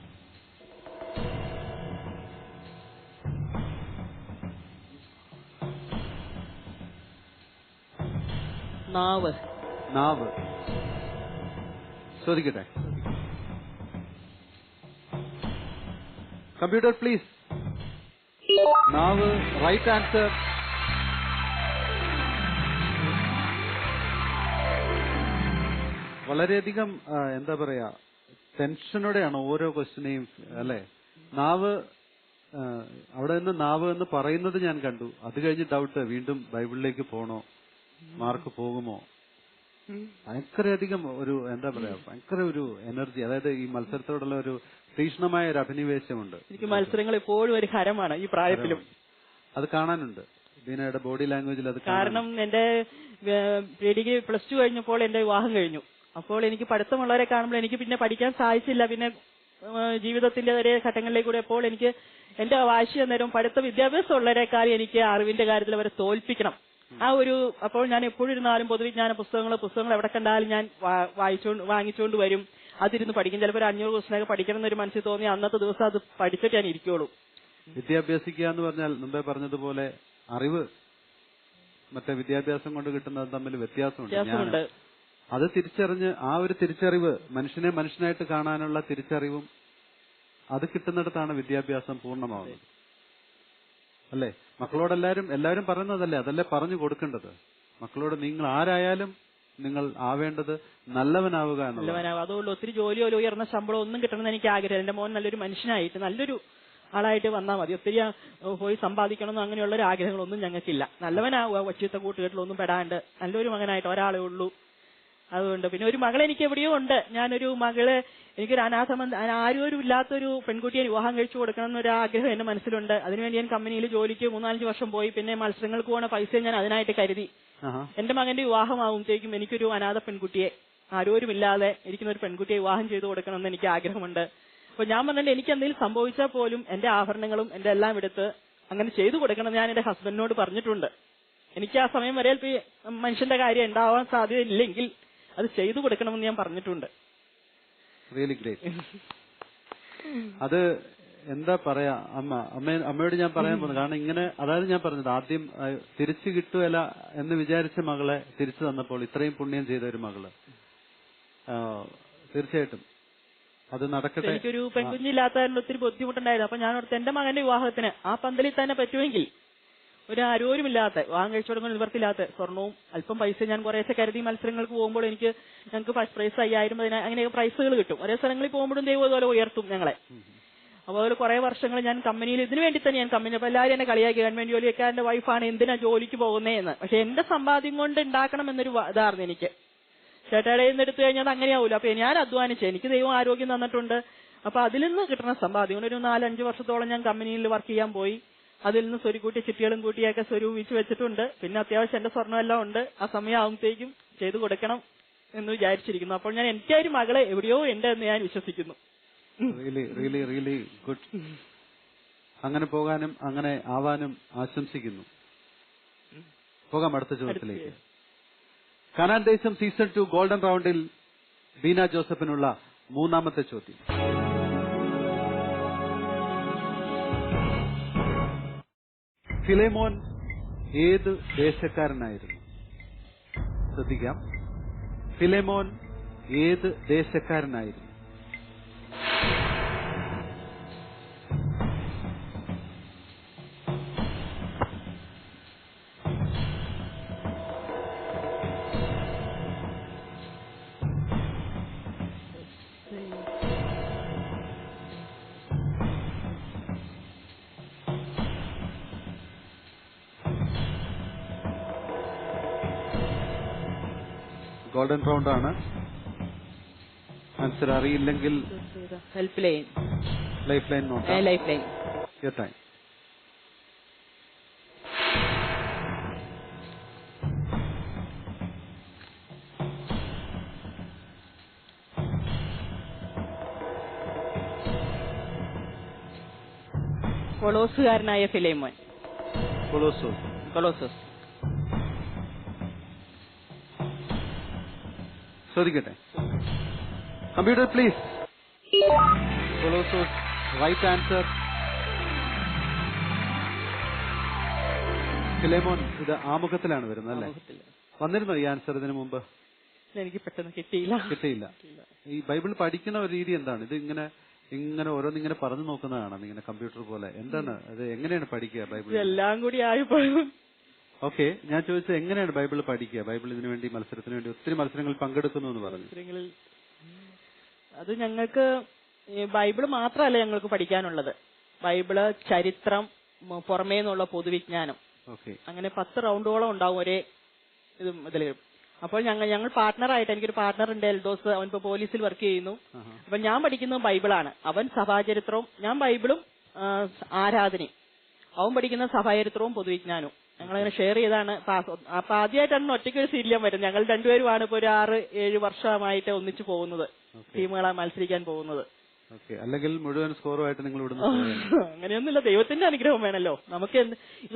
നാവ്. ചോദിക്കട്ടെ? Computer please. നാവ് റൈറ്റ് ആൻസർ. വളരെയധികം എന്താ പറയാ, ടെൻഷനോടെയാണ് ഓരോ ക്വസ്റ്റ്യനെയും അല്ലെ. നാവ്, അവിടെ നിന്ന് നാവ് എന്ന് പറയുന്നത് ഞാൻ കണ്ടു. അത് കഴിഞ്ഞ് ഡൗട്ട്, വീണ്ടും ബൈബിളിലേക്ക് പോണോ, മാർക്ക് പോകുമോ? ഭയങ്കരധികം ഒരു എന്താ പറയാ, ഭയങ്കര ഒരു എനർജി. അതായത് ഈ മത്സരത്തോടുള്ള ഒരു തീക്ഷ്ണമായ ഒരു അഭിനിവേശമുണ്ട്. എനിക്ക് മത്സരങ്ങൾ എപ്പോഴും ഒരു ഹരമാണ് ഈ പ്രായത്തിലും. അത് കാണാനുണ്ട് ബീനയുടെ ബോഡി ലാംഗ്വേജിൽ. അത് കാരണം എന്റെ ഡിഗ്രി +2 കഴിഞ്ഞപ്പോൾ എന്റെ വിവാഹം കഴിഞ്ഞു. അപ്പോൾ എനിക്ക് പഠിത്തമുള്ളവരെ കാണുമ്പോൾ എനിക്ക് പിന്നെ പഠിക്കാൻ സാധിച്ചില്ല. പിന്നെ ജീവിതത്തിന്റെ ഒരേ ഘട്ടങ്ങളിലേക്ക് കൂടെ അപ്പോൾ എനിക്ക് എന്റെ വാശി അന്നേരം പഠിത്ത വിദ്യാഭ്യാസം ഉള്ളവരെക്കാൾ എനിക്ക് അറിവിന്റെ കാര്യത്തിൽ അവരെ തോൽപ്പിക്കണം. ആ ഒരു, അപ്പോൾ ഞാൻ എപ്പോഴും ഇരുന്നാലും പൊതുവിജ്ഞാന പുസ്തകങ്ങൾ എവിടെ കണ്ടാലും ഞാൻ വാങ്ങിച്ചുകൊണ്ട് വരും. അതിരുന്ന് പഠിക്കും. ചിലപ്പോൾ 500 ക്വസ്റ്റ്യനൊക്കെ പഠിക്കണം എന്നൊരു മനസ്സിൽ തോന്നി അന്നത്തെ ദിവസം അത് പഠിച്ചിട്ട് ഞാൻ ഇരിക്കുള്ളൂ. വിദ്യാഭ്യാസിക്കുക എന്ന് പറഞ്ഞാൽ മുമ്പേ പറഞ്ഞതുപോലെ അറിവ് മറ്റേ വിദ്യാഭ്യാസം കൊണ്ട് കിട്ടുന്നത് തമ്മിൽ വ്യത്യാസമുണ്ട്. അത് തിരിച്ചറിഞ്ഞ് ആ ഒരു തിരിച്ചറിവ്, മനുഷ്യനെ മനുഷ്യനായിട്ട് കാണാനുള്ള തിരിച്ചറിവും അത് കിട്ടുന്നിടത്താണ് വിദ്യാഭ്യാസം പൂർണ്ണമാവുന്നത് അല്ലേ? എല്ലാവരും പറയുന്നതല്ലേ, അതല്ലേ പറഞ്ഞു കൊടുക്കേണ്ടത് മക്കളോട്. നിങ്ങൾ ആരായാലും നിങ്ങൾ ആവേണ്ടത് നല്ലവനാവുക എന്നുള്ളത്. അതുകൊണ്ട് ഒത്തിരി ജോലിയോ ഉയർന്ന ശമ്പളം ഒന്നും കിട്ടണമെന്ന് എനിക്ക് ആഗ്രഹം. എന്റെ മോൻ നല്ലൊരു മനുഷ്യനായിട്ട് നല്ലൊരു ആളായിട്ട് വന്നാൽ മതി. ഒത്തിരി പോയി സമ്പാദിക്കണമെന്നോ അങ്ങനെയുള്ള ഒരു ആഗ്രഹങ്ങളൊന്നും ഞങ്ങൾക്കില്ല. നല്ലവനാവുക, വച്ചിത്ത കൂട്ടുകെട്ടിലൊന്നും പെടാണ്ട് നല്ലൊരു മകനായിട്ട് ഒരാളേ ഉള്ളൂ. അതുകൊണ്ട് പിന്നെ ഒരു മകളെ എനിക്ക് എവിടെയോ ഉണ്ട്. ഞാനൊരു മകള്, എനിക്കൊരു ആരും ഇല്ലാത്തൊരു പെൺകുട്ടിയെ വിവാഹം കഴിച്ചു കൊടുക്കണം എന്നൊരു ആഗ്രഹം എന്റെ മനസ്സിലുണ്ട്. അതിനുവേണ്ടി ഞാൻ കമ്പനിയിൽ ജോലിക്ക് 3-4 വർഷം പോയി. പിന്നെ മത്സരങ്ങൾക്ക് പോകുന്ന പൈസ ഞാൻ അതിനായിട്ട് കരുതി. എന്റെ മകന്റെ വിവാഹമാകുമ്പോഴത്തേക്കും എനിക്കൊരു അനാഥ പെൺകുട്ടിയെ, ആരോരുമില്ലാതെ ഇരിക്കുന്ന ഒരു പെൺകുട്ടിയെ വിവാഹം ചെയ്തു കൊടുക്കണം എന്ന് എനിക്ക് ആഗ്രഹമുണ്ട്. അപ്പൊ ഞാൻ പറഞ്ഞിട്ട് എനിക്ക് എന്തെങ്കിലും സംഭവിച്ചാൽ പോലും എന്റെ ആഭരണങ്ങളും എന്റെ എല്ലാം എടുത്ത് അങ്ങനെ ചെയ്തു കൊടുക്കണം ഞാൻ എന്റെ ഹസ്ബൻഡിനോട് പറഞ്ഞിട്ടുണ്ട്. എനിക്ക് ആ സമയം വരെ മനുഷ്യന്റെ കാര്യം ഉണ്ടാവാൻ സാധ്യതയില്ലെങ്കിൽ അത് ചെയ്തു കൊടുക്കണമെന്ന് ഞാൻ പറഞ്ഞിട്ടുണ്ട്. Really great. അത് എന്താ പറയാ അമ്മയോട് ഞാൻ പറയാൻ പോകുന്നത്, കാരണം ഇങ്ങനെ അതായത് ഞാൻ പറഞ്ഞത് ആദ്യം തിരിച്ചു കിട്ടുകയില്ല എന്ന് വിചാരിച്ച മകളെ തിരിച്ചു തന്നപ്പോൾ ഇത്രയും പുണ്യം ചെയ്ത ഒരു മകള്, തീർച്ചയായിട്ടും അത് നടക്കട്ടെ. എനിക്കൊരു പെൺകുഞ്ഞില്ലാത്തതിന് ഒത്തിരി ബുദ്ധിമുട്ടുണ്ടായിരുന്നു. അപ്പൊ ഞാൻ ഓർത്ത് എന്റെ മകന്റെ വിവാഹത്തിന് ആ പന്തലിൽ തന്നെ പറ്റുമെങ്കിൽ ഒരു ആരോരുമില്ലാത്ത വിവാഹം കഴിച്ചു കൊടുക്കുന്ന നിവർത്തില്ലാത്ത സ്വർണവും അല്പം പൈസ ഞാൻ കുറേശ്ശെ കരുതി മത്സരങ്ങൾക്ക് പോകുമ്പോൾ ഞങ്ങൾക്ക് ഫസ്റ്റ് പ്രൈസ് 5000 അങ്ങനെയൊക്കെ പ്രൈസുകൾ കിട്ടും. ഒരേ സ്ഥലങ്ങളിൽ പോകുമ്പോഴും ദൈവം അതുപോലെ ഉയർത്തും ഞങ്ങളെ. അപ്പോൾ അതുപോലെ കുറെ വർഷങ്ങൾ ഞാൻ കമ്പനിയിൽ ഇതിനു വേണ്ടി തന്നെ ഞാൻ കമ്പനി, അപ്പൊ എല്ലാവരും എന്നെ കളിയാക്കി ഗവൺമെന്റ് ജോലിയൊക്കെ എന്റെ വൈഫാണ് എന്തിനാ ജോലിക്ക് പോകുന്നതെന്ന്. പക്ഷെ എന്റെ സമ്പാദ്യം കൊണ്ട് ഉണ്ടാക്കണം എന്നൊരു ഇതായിരുന്നു എനിക്ക്. ചേട്ടായുടെ നിന്ന് എടുത്തു കഴിഞ്ഞാൽ അങ്ങനെയാവൂല. അപ്പൊ ഞാൻ അധ്വാനിച്ചു, എനിക്ക് ദൈവം ആരോഗ്യം തന്നിട്ടുണ്ട്. അപ്പൊ അതിൽ നിന്ന് കിട്ടുന്ന സമ്പാദ്യം ഒരു 4-5 വർഷത്തോളം ഞാൻ കമ്പനിയിൽ വർക്ക് ചെയ്യാൻ പോയി. അതിൽ നിന്ന് സ്വരുക്കൂട്ടി ചിട്ടികളും കൂട്ടിയൊക്കെ സ്വരൂപിച്ച് വെച്ചിട്ടുണ്ട്. പിന്നെ അത്യാവശ്യം എന്റെ സ്വർണ്ണമെല്ലാം ഉണ്ട്. ആ സമയമാകുമ്പോഴത്തേക്കും ചെയ്തു കൊടുക്കണം എന്ന് വിചാരിച്ചിരിക്കുന്നു. അപ്പോൾ ഞാൻ എനിക്ക് ഒരു മകളെ എവിടെയോ ഉണ്ട് എന്ന് ഞാൻ വിശ്വസിക്കുന്നു. Really good. അങ്ങനെ പോകാനും അങ്ങനെ ആവാനും ആശംസിക്കുന്നു. പോകാം അടുത്ത ചോദ്യത്തിലേക്ക്. കനാൻ ദേശം സീസൺ 2 ഗോൾഡൻ റൗണ്ടിൽ ബീന ജോസഫിനുള്ള മൂന്നാമത്തെ ചോദ്യം. ഫിലേമോൻ ഏത് ദേശക്കാരനായിരുന്നു? ശ്രദ്ധിക്കാം, ഫിലേമോൻ ഏത് ദേശക്കാരനായിരുന്നു? ഗോൾഡൻ റൗണ്ട് ആണ്. ആൻസർ അറിയില്ലെങ്കിൽ ഹെൽപ്പ് ലൈൻ, ലൈഫ് ലൈൻ നോക്കാം. Life line. ടൈം. കൊളോസുകാരനായ ഫിലേമോൻ. കൊളോസോസ്. ശ്രദ്ധിക്കട്ടെ. Computer please. കൊളോസോസ് റൈറ്റ് ആൻസർ. ഫിലേമോൻ ഇത് ആമുഖത്തിലാണ് വരുന്നത് അല്ലേ? വന്നിരുന്നോ ഈ ആൻസർ ഇതിനു മുമ്പ്? എനിക്ക് പെട്ടെന്ന് കിട്ടിയില്ല. ഈ ബൈബിൾ പഠിക്കുന്ന ഒരു രീതി എന്താണ്? ഇത് ഇങ്ങനെ ഓരോന്നിങ്ങനെ പറഞ്ഞു നോക്കുന്നതാണ് ഇങ്ങനെ കമ്പ്യൂട്ടർ പോലെ? എന്താണ് അത്? എങ്ങനെയാണ് പഠിക്കുക ബൈബിൾ? എല്ലാം കൂടി ആയപ്പോഴും. ഓക്കെ, ഞാൻ ചോദിച്ചത് എങ്ങനെയാണ് ബൈബിൾ പഠിക്കുക? ബൈബിൾ ഇതിനു വേണ്ടി മത്സരത്തിന് വേണ്ടി ഒത്തിരി മത്സരങ്ങൾ പങ്കെടുക്കുന്നു എന്ന് പറഞ്ഞു. അത് ഞങ്ങൾക്ക് ബൈബിള് മാത്രമല്ല ഞങ്ങൾക്ക് പഠിക്കാനുള്ളത്. ബൈബിള്, ചരിത്രം, പുറമേ നിന്നുള്ള പൊതുവിജ്ഞാനം, അങ്ങനെ 10 റൗണ്ടുകളോ ഉണ്ടാവും ഒരേ ഇതില്. അപ്പോൾ ഞങ്ങൾ പാർട്ട്ണറായിട്ട്, എനിക്കൊരു പാർട്ട്ണർ ഉണ്ട് എൽദോസ്, അവൻ ഇപ്പൊ പോലീസിൽ വർക്ക് ചെയ്യുന്നു. അപ്പൊ ഞാൻ പഠിക്കുന്നത് ബൈബിളാണ്. അവൻ സഭാചരിത്രവും, ഞാൻ ബൈബിളും ആരാധനയും, അവൻ പഠിക്കുന്ന സഭാചരിത്രവും പൊതുവിജ്ഞാനവും. ഞങ്ങളങ്ങനെ ഷെയർ ചെയ്താണ്. അപ്പൊ ആദ്യമായിട്ടാണ് ഒറ്റയ്ക്ക് ഒരു സീരിയൽ വരുന്നത്. ഞങ്ങൾ രണ്ടുപേരുമാണ് ഇപ്പൊ ഒരു 6-7 വർഷമായിട്ട് ഒന്നിച്ചു പോകുന്നത്, ടീമുകളെ മത്സരിക്കാൻ പോകുന്നത്. അല്ലെങ്കിൽ മുഴുവൻ സ്കോറുമായിട്ട് നിങ്ങൾ ഇവിടുന്ന് അങ്ങനെയൊന്നുമില്ല. ദൈവത്തിന്റെ അനുഗ്രഹം വേണമല്ലോ നമുക്ക്.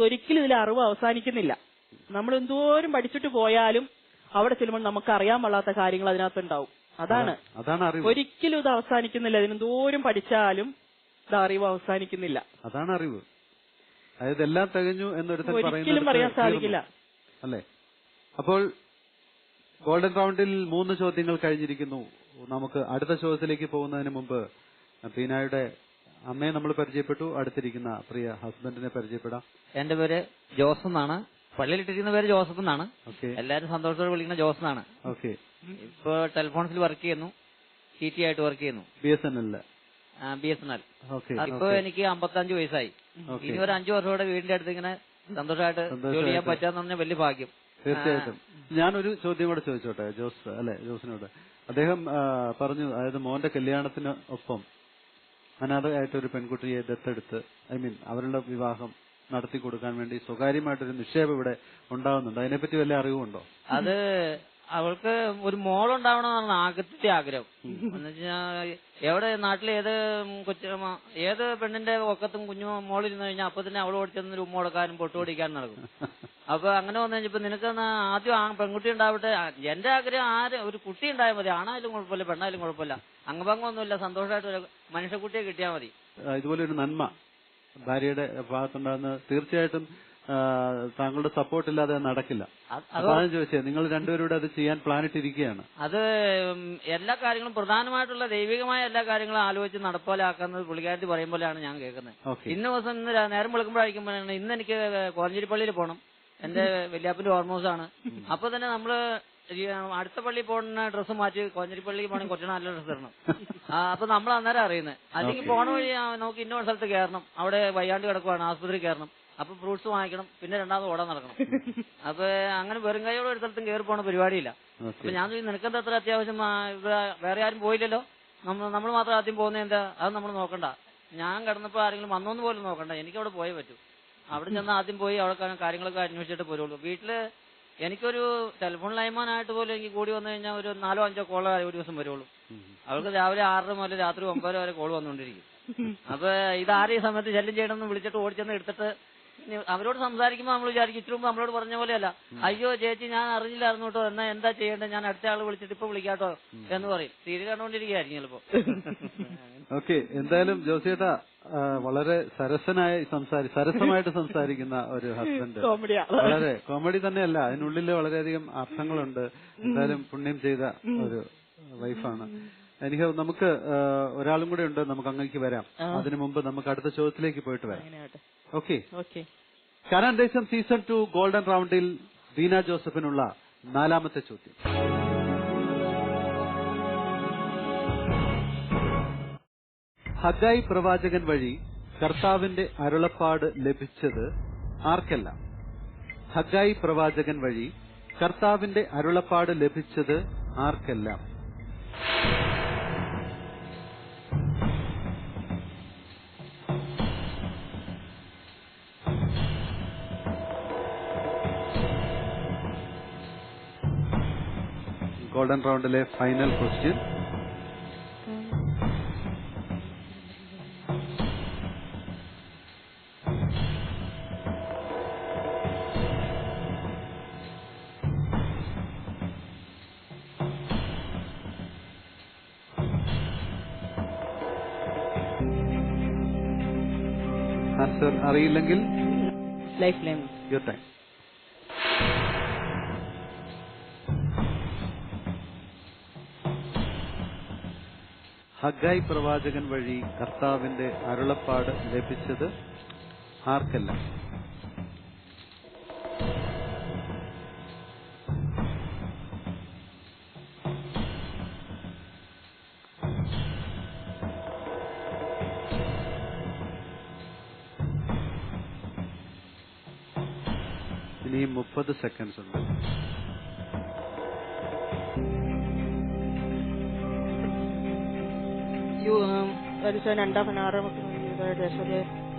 ഒരിക്കലും ഇതിൽ അറിവ് അവസാനിക്കുന്നില്ല. നമ്മൾ എന്തോരം പഠിച്ചിട്ട് പോയാലും അവിടെ ചെല്ലുമ്പോൾ നമുക്ക് അറിയാൻ പാടാത്ത കാര്യങ്ങൾ അതിനകത്ത് ഉണ്ടാവും. അതാണ് ഒരിക്കലും ഇത് അവസാനിക്കുന്നില്ല. ഇതിനെന്തോരം പഠിച്ചാലും ഇത് അറിവ് അവസാനിക്കുന്നില്ല. അതാണ് അറിവ്. അതായത് എല്ലാം തികഞ്ഞു എന്നൊരുത്തൻ ഒരിക്കലും പറയാൻ സാധിക്കില്ല അല്ലേ? അപ്പോൾ ഗോൾഡൻ റൗണ്ടിൽ 3 ചോദ്യങ്ങൾ കഴിഞ്ഞിരിക്കുന്നു. നമുക്ക് അടുത്ത ചോദ്യത്തിലേക്ക് പോകുന്നതിന് മുമ്പ് ബീനായുടെ അമ്മയെ നമ്മൾ പരിചയപ്പെട്ടു. അടുത്തിരിക്കുന്ന പ്രിയ ഹസ്ബൻഡിനെ പരിചയപ്പെടാം. എന്റെ പേര് ജോസ് എന്നാണ്. പള്ളിയിലിട്ടിരിക്കുന്ന പേര് ജോസഫ് എന്നാണ്. എല്ലാരും സന്തോഷത്തോടെ വിളിക്കുന്ന ജോസ് എന്നാണ്. ഇപ്പൊ ടെലിഫോൺസിൽ വർക്ക് ചെയ്യുന്നു, TT ആയിട്ട് വർക്ക് ചെയ്യുന്നു. BSNL. ഇപ്പൊ എനിക്ക് 55 വയസ്സായി. ഇനി ഒരു 5 വർഷം കൂടെ വീടിന്റെ അടുത്ത് ഇങ്ങനെ സന്തോഷമായിട്ട് ജോലി ചെയ്യാൻ പറ്റാന്ന് പറഞ്ഞാൽ വലിയ ഭാഗ്യം. തീർച്ചയായിട്ടും. ഞാനൊരു ചോദ്യം കൂടെ ചോദിച്ചോട്ടെ ജോസിനോട്. അദ്ദേഹം പറഞ്ഞു, അതായത് മോന്റെ കല്യാണത്തിന് ഒപ്പം അനാഥയായിട്ടൊരു പെൺകുട്ടിയെ ദത്തെടുത്ത്, അവരുടെ വിവാഹം നടത്തി കൊടുക്കാൻ വേണ്ടി സ്വകാര്യമായിട്ടൊരു നിക്ഷേപം ഇവിടെ ഉണ്ടാവുന്നുണ്ട്. അതിനെപ്പറ്റി വല്ല അറിവുണ്ടോ? അത് അവൾക്ക് ഒരു മോളുണ്ടാവണമെന്നാണ് ആദ്യത്തെ ആഗ്രഹം. എന്നുവെച്ചാൽ എവിടെ നാട്ടിൽ ഏത് പെണ്ണിന്റെ ഒക്കത്തും കുഞ്ഞു മോളിരുന്ന് കഴിഞ്ഞാൽ അപ്പൊ തന്നെ അവൾ ഓടിച്ചെന്നൊരു ഉമ്മ കൊടുക്കാനും പൊട്ടുപൊടിക്കാനും നടക്കും. അപ്പൊ അങ്ങനെ വന്നു കഴിഞ്ഞപ്പോ നിനക്കൊന്ന് ആദ്യം പെൺകുട്ടി ഉണ്ടാവട്ടെ. എന്റെ ആഗ്രഹം ഒരു കുട്ടി ഉണ്ടായാൽ മതി. ആണായാലും കുഴപ്പമില്ല, പെണ്ണായാലും കുഴപ്പമില്ല, അംഗഭംഗമൊന്നുമില്ല, സന്തോഷമായിട്ട് ഒരു മനുഷ്യക്കുട്ടിയെ കിട്ടിയാൽ മതി. ഇതുപോലെ ഒരു നന്മ ഭാര്യയുടെ ഭാഗത്തുണ്ടാകുന്ന തീർച്ചയായിട്ടും താങ്കളുടെ സപ്പോർട്ട് ഇല്ലാതെ നടക്കില്ല. അതാണ് ചോദിച്ചത്, നിങ്ങൾ രണ്ടുപേരുടെ അത് ചെയ്യാൻ പ്ലാനിട്ടിരിക്കുകയാണ്. അത് എല്ലാ കാര്യങ്ങളും പ്രധാനമായിട്ടുള്ള ദൈവികമായ എല്ലാ കാര്യങ്ങളും ആലോചിച്ച് നടപ്പാലാക്കുന്നത് പുള്ളിക്കാരത്തി പറയുമ്പോഴാണ് ഞാൻ കേൾക്കുന്നത്. ഇന്ന ദിവസം ഇന്ന് നേരം വിളിക്കുമ്പോഴായിരിക്കുമ്പോഴാണ് ഇന്ന് എനിക്ക് കോരഞ്ചേരിപ്പള്ളിയിൽ പോകണം, എന്റെ വല്യാപ്പന്റെ ഓർമോസാണ്. അപ്പൊ തന്നെ നമ്മള് അടുത്ത പള്ളി പോകുന്ന ഡ്രസ്സ് മാറ്റി കോരഞ്ചേരിപ്പള്ളിക്ക് പോകണമെങ്കിൽ കുറച്ച് നല്ല ഡ്രസ്സ് തരണം. അപ്പൊ നമ്മൾ അന്നേരം അറിയുന്നത്. അല്ലെങ്കിൽ പോണ വഴി നമുക്ക് ഇന്ന സ്ഥലത്ത് കയറണം, അവിടെ വയ്യാണ്ട് കിടക്കുവാണ്, ആസ്പത്രി കയറണം, അപ്പൊ ഫ്രൂട്ട്സ് വാങ്ങിക്കണം, പിന്നെ രണ്ടാമത് ഓടാൻ നടക്കണം. അപ്പൊ അങ്ങനെ വെറും കൈയോടെ ഒരു സ്ഥലത്തും കയറി പോണ പരിപാടിയില്ല. അപ്പൊ ഞാൻ നിനക്കെന്താ അത്ര അത്യാവശ്യം, വേറെ ആരും പോയില്ലല്ലോ, നമ്മൾ മാത്രം ആദ്യം പോകുന്നത് എന്താ, അത് നമ്മൾ നോക്കണ്ട. ഞാൻ കിടന്നപ്പോ ആരെങ്കിലും വന്നോന്ന് പോലും നോക്കണ്ട, എനിക്ക് അവിടെ പോയേ പറ്റൂ. അവിടെ ചെന്ന് ആദ്യം പോയി അവിടെ കാര്യങ്ങളൊക്കെ അന്വേഷിച്ചിട്ട് പോരുള്ളൂ. വീട്ടില് എനിക്കൊരു ടെലിഫോൺ ലൈൻമാനായിട്ട് പോലും എനിക്ക് കൂടി വന്നു കഴിഞ്ഞാൽ ഒരു 4-5 കോള് ഒരു ദിവസം വരുള്ളൂ. അവൾക്ക് രാവിലെ 6 മുതൽ രാത്രി 9 വരെ കോള് വന്നുകൊണ്ടിരിക്കും. അപ്പൊ ഇതാരും ഈ സമയത്ത് ശല്യം ചെയ്യണമെന്ന് വിളിച്ചിട്ട് ഓടിച്ചെന്ന് എടുത്തിട്ട് അവരോട് സംസാരിക്കുമ്പോൾ നമ്മൾ വിചാരിക്കും ഇച്ചിരി മുമ്പ് നമ്മളോട് പറഞ്ഞ പോലെയല്ല, അയ്യോ ചേച്ചി ഞാൻ അറിഞ്ഞില്ലായിരുന്നു കേട്ടോ, എന്നാ എന്താ ചെയ്യേണ്ടത്, ഞാൻ അടുത്ത ആള് വിളിച്ചിട്ട് ഇപ്പൊ വിളിക്കാട്ടോ എന്ന് പറയും. സീരിയൽ കണ്ടുകൊണ്ടിരിക്കുകയായിരിക്കും ചിലപ്പോ. ഓക്കെ, എന്തായാലും ജോസിയേട്ടാ വളരെ സരസമായിട്ട് സംസാരിക്കുന്ന ഒരു ഹസ്ബൻഡ്, വളരെ കോമഡി തന്നെയല്ല, അതിനുള്ളിൽ വളരെയധികം അർത്ഥങ്ങളുണ്ട്. എന്തായാലും പുണ്യം ചെയ്ത ഒരു വൈഫാണ്. എനിക്ക് നമുക്ക് ഒരാളും കൂടെ ഉണ്ട്, നമുക്ക് അങ്ങേക്ക് വരാം. അതിനു മുമ്പ് നമുക്ക് അടുത്ത ചോദ്യത്തിലേക്ക് പോയിട്ട് വരാം. ഓക്കെ. കാനാൻ ദേശം സീസൺ 2 ഗോൾഡൻ റൗണ്ടിൽ ബീന ജോസഫിനുള്ള 4ാമത്തെ ചോദ്യം. ഹഗ്ഗായി പ്രവാചകൻ വഴി കർത്താവിന്റെ അരുളപ്പാട് ലഭിച്ചത് ആർക്കെല്ലാം? ഹഗ്ഗായി പ്രവാചകൻ വഴി കർത്താവിന്റെ അരുളപ്പാട് ലഭിച്ചത് ആർക്കെല്ലാം? ഗോൾഡൻ റൗണ്ടിലെ ഫൈനൽ ക്വസ്റ്റ്യൻ. ആൻസർ അറിയില്ലെങ്കിൽ ലൈഫ് ലൈൻ യുവർ ടൈം. ഹഗ്ഗായി പ്രവാചകൻ വഴി കർത്താവിന്റെ അരുളപ്പാട് ലഭിച്ചത് ആർക്കെല്ലാം? ഇനിയും 30 സെക്കൻഡ്സ് ഉണ്ട്.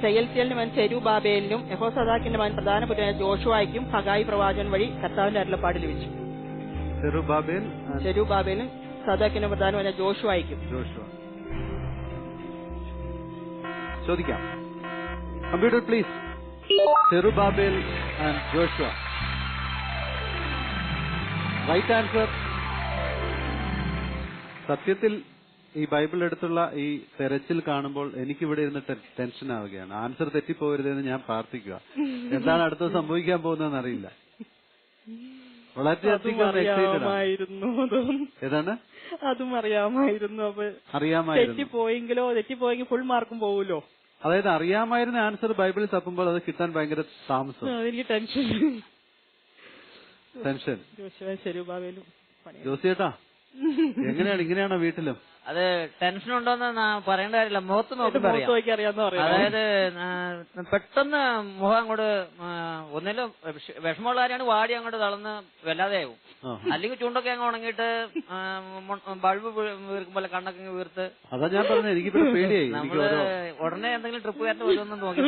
സെയൽസിയലിന്റെ മകൻ സെരുബാബേലിനും യഹോസദാക്കിന്റെ മകൻ പ്രധാന പുരുഷനായ ജോഷുവായ്ക്കും ഹഗായി പ്രവാചകൻ വഴി കർത്താവിന്റെ അരുളപ്പാട് ലഭിച്ചു. സെരുബാബേലും സദാക്കിന്റെ പ്രധാന പുരുഷനായ ജോഷുവായ്ക്കും. ചോദിക്കാം. Computer please. Zerubbabel and Joshua. Right answer. സത്യത്തിൽ ഈ ബൈബിൾ എടുത്തുള്ള ഈ തെരച്ചിൽ കാണുമ്പോൾ എനിക്കിവിടെ ഇരുന്ന് ടെൻഷൻ ആവുകയാണ്. ആൻസർ തെറ്റിപ്പോകരുതെന്ന് ഞാൻ പ്രാർത്ഥിക്കുക. എന്താണ് അടുത്ത് സംഭവിക്കാൻ പോകുന്നതെന്ന് അറിയില്ല. വളരെയധികം ഏതാണ് അതും അറിയാമായിരുന്നു. തെറ്റിപ്പോയെങ്കിൽ ഫുൾ മാർക്കും പോവുമല്ലോ. അതായത് അറിയാമായിരുന്ന ആൻസർ ബൈബിളിൽ തപ്പുമ്പോൾ അത് കിട്ടാൻ ഭയങ്കര താമസം. എനിക്ക് ടെൻഷൻ. ജോസിയേട്ടാ എങ്ങനെയാണ്, ഇങ്ങനെയാണോ വീട്ടിലും? അത് ടെൻഷൻ ഉണ്ടോന്ന് പറയേണ്ട കാര്യമില്ല, മുഖത്ത് നോക്കി അറിയാം. അതായത് പെട്ടെന്ന് മുഖം അങ്ങോട്ട് ഒന്നിലും വിഷമമുള്ള കാര്യമാണ്, വാടി അങ്ങോട്ട് തളർന്ന് വല്ലാതെയാവും. അല്ലെങ്കിൽ ചൂണ്ടൊക്കെ അങ്ങ് ഉണങ്ങിയിട്ട് ബൾബ് വീർക്കുമ്പോൾ കണ്ണൊക്കെ വീർത്ത്. അതാ ഞാൻ പറഞ്ഞത്, എനിക്ക് പേടിയായി. നമ്മള് ഉടനെ എന്തെങ്കിലും ട്രിപ്പ് കയറ്റ വരുമെന്ന് നോക്കി